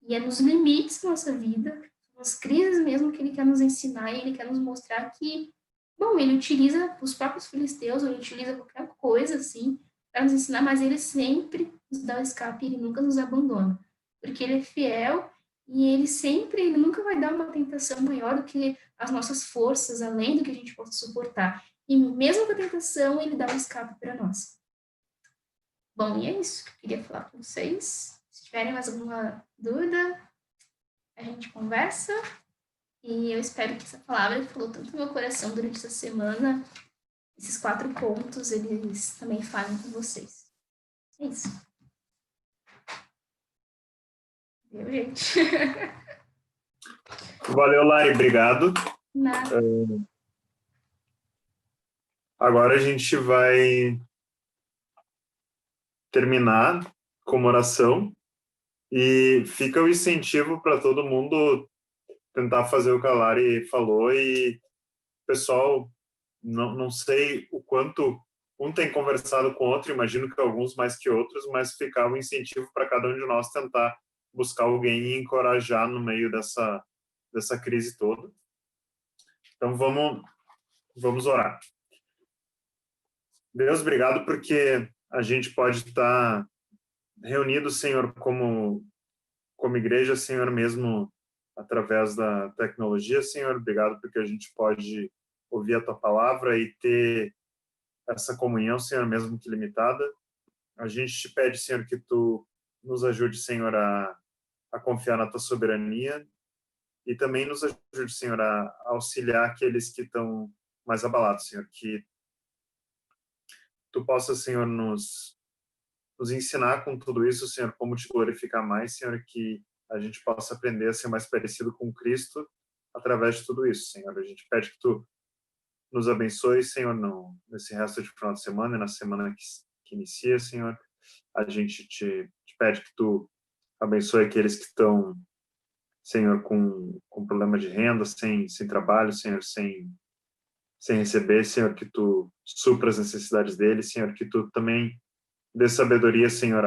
E é nos limites da nossa vida, nas crises mesmo, que Ele quer nos ensinar e Ele quer nos mostrar que, bom, Ele utiliza os próprios filisteus, ou Ele utiliza qualquer coisa, assim, para nos ensinar, mas Ele sempre nos dá o escape, Ele nunca nos abandona. Porque Ele é fiel e Ele nunca vai dar uma tentação maior do que as nossas forças, além do que a gente possa suportar. E mesmo com a tentação, Ele dá o escape para nós. Bom, e é isso que eu queria falar com vocês. Se tiverem mais alguma dúvida, a gente conversa. E eu espero que essa palavra que falou tanto no meu coração durante essa semana, esses 4 pontos, eles também falem com vocês. É isso. Viu, gente? Valeu, Lari. Obrigado. Nada. Agora a gente vai terminar com uma oração e fica o incentivo para todo mundo tentar fazer o que a Lari falou. E, pessoal, não sei o quanto um tem conversado com o outro, imagino que alguns mais que outros, mas ficar um incentivo para cada um de nós tentar buscar alguém e encorajar no meio dessa crise toda. Então, vamos orar. Deus, obrigado porque a gente pode estar reunido, Senhor, como igreja, Senhor, mesmo através da tecnologia, Senhor. Obrigado porque a gente pode ouvir a Tua palavra e ter essa comunhão, Senhor, mesmo que limitada. A gente te pede, Senhor, que Tu nos ajude, Senhor, a confiar na Tua soberania e também nos ajude, Senhor, a auxiliar aqueles que estão mais abalados, Senhor, que Tu possa, Senhor, nos ensinar com tudo isso, Senhor, como te glorificar mais, Senhor, que a gente possa aprender a ser mais parecido com Cristo através de tudo isso, Senhor. A gente pede que Tu nos abençoe, Senhor, nesse resto de final de semana e na semana que inicia, Senhor. A gente te pede que Tu abençoe aqueles que estão, Senhor, com problema de renda, sem trabalho, Senhor, sem receber, Senhor, que Tu supra as necessidades deles, Senhor, que Tu também dê sabedoria, Senhor,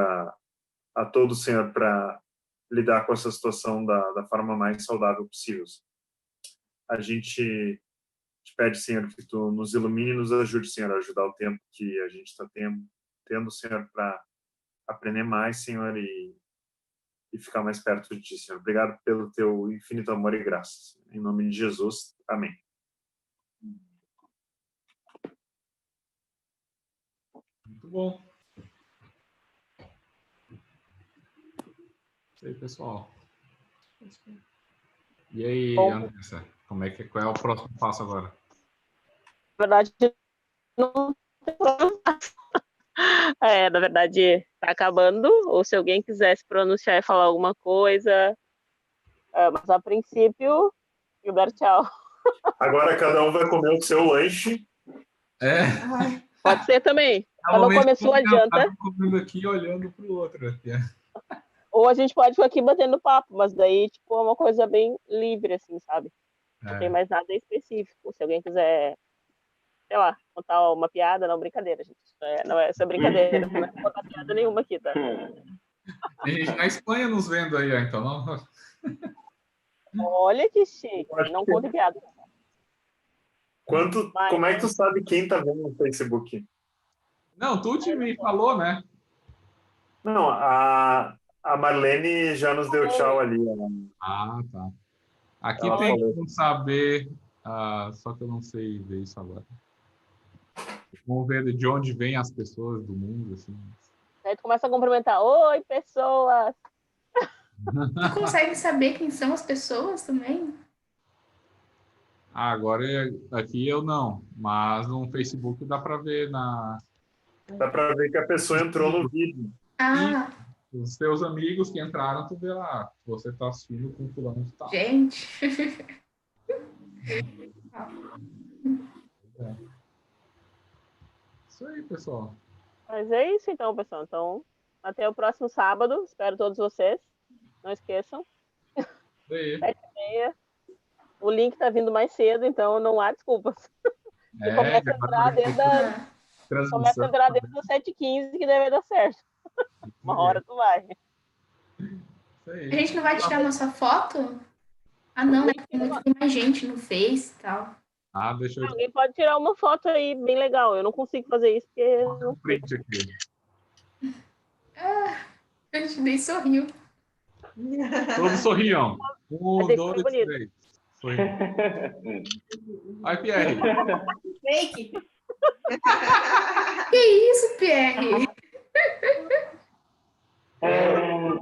a todos, Senhor, para lidar com essa situação da forma mais saudável possível. A gente te pede, Senhor, que Tu nos ilumine e nos ajude, Senhor, a ajudar o tempo que a gente está tendo, Senhor, para aprender mais, Senhor, e ficar mais perto de Ti, Senhor. Obrigado pelo Teu infinito amor e graça. Em nome de Jesus. Amém. Muito bom. Isso aí, pessoal. E aí, Bom. Andressa, qual é o próximo passo agora? Na verdade, não tem problema. Na verdade, tá acabando, ou se alguém quiser se pronunciar e falar alguma coisa, mas a princípio, Gilberto, tchau. Agora cada um vai comer o seu lanche. Pode ser também. Cada um come a sua janta. Comendo aqui olhando pro outro. Ou a gente pode ficar aqui batendo papo, mas daí, tipo, é uma coisa bem livre, assim, sabe? Não tem mais nada específico. Se alguém quiser, sei lá, contar uma piada, não, brincadeira, gente. Não é essa brincadeira, não é contar piada nenhuma aqui, tá? Tem gente na Espanha nos vendo aí, então não. Olha que chique, não conta piada. Como é que tu sabe quem tá vendo no Facebook? Não, tu me falou, né? Não, a Marlene já nos deu tchau ali. Ah, tá. Aqui Ela tem falou. como saber, só que eu não sei ver isso agora. Vamos ver de onde vêm as pessoas do mundo, assim. Aí tu começa a cumprimentar, oi, pessoas! Tu consegue saber quem são as pessoas também? Agora aqui eu não, mas no Facebook dá para ver Dá para ver que a pessoa entrou no vídeo. Ah, e os seus amigos que entraram, tu vê lá, você tá assistindo com fulano de tal. gente. Isso aí, pessoal. Mas é isso então, pessoal. Então, até o próximo sábado. Espero todos vocês. Não esqueçam. Isso aí. 7h30. O link tá vindo mais cedo, então não há desculpas. Você começa a entrar desde Ah, começa a entrar desde as 7h15 que deve dar certo. Uma hora tu vai. a gente não vai tirar nossa foto? Ah, não, né? Tem mais gente no Face e tal. Ah, deixa eu Alguém pode tirar uma foto aí bem legal. Eu não consigo fazer isso porque eu fazer não um print aqui. A gente nem sorriu. Todos sorriam. Mas 1, tem que ser 2, bonito. 3. Sorriam. Vai, Pierre. Fake. Que isso, Pierre? Ai,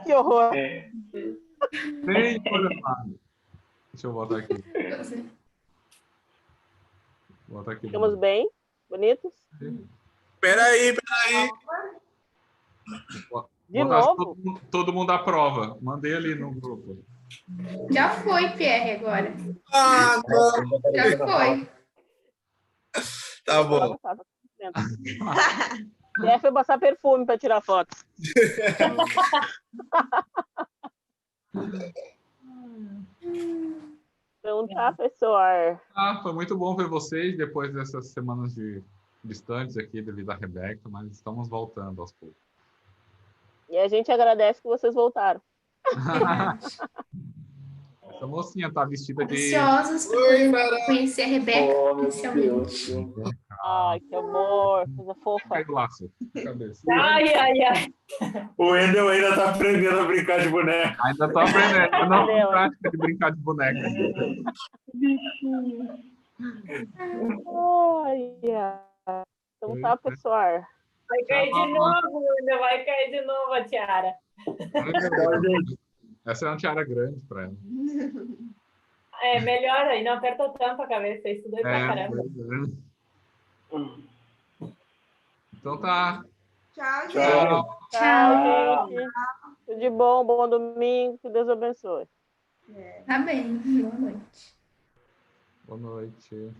que horror. Nem programado. Deixa eu botar aqui. Botar aqui. Ficamos bem, bonitos. Peraí. De Botar novo? todo mundo à prova. Mandei ali no grupo. Já foi, Pierre, agora. Ah, não. Já foi. Tá bom. Pierre foi passar perfume para tirar foto. Então tá, pessoal. Ah, foi muito bom ver vocês depois dessas semanas de distantes aqui devido à Rebeca, mas estamos voltando aos poucos. E a gente agradece que vocês voltaram. Essa mocinha tá vestida de... Ansiosos para poder conhecer a Rebeca oficialmente. Ai, que amor, coisa fofa. Cai do laço. Cabeça. Ai, ai, ai. O Wendel ainda tá aprendendo a brincar de boneca. Ainda tô aprendendo. Eu não tenho prática de brincar de boneca. Ai, ai. Então tá, pessoal. Vai cair de novo, ainda vai cair de novo a tiara. Essa é uma tiara grande para ela. É, melhor aí, não aperta tanto a cabeça, isso dois pra caramba. Então tá. Tchau, gente. Tchau. Tchau, gente. Tudo de bom, bom domingo, que Deus abençoe. Tá bem. Boa noite. Boa noite.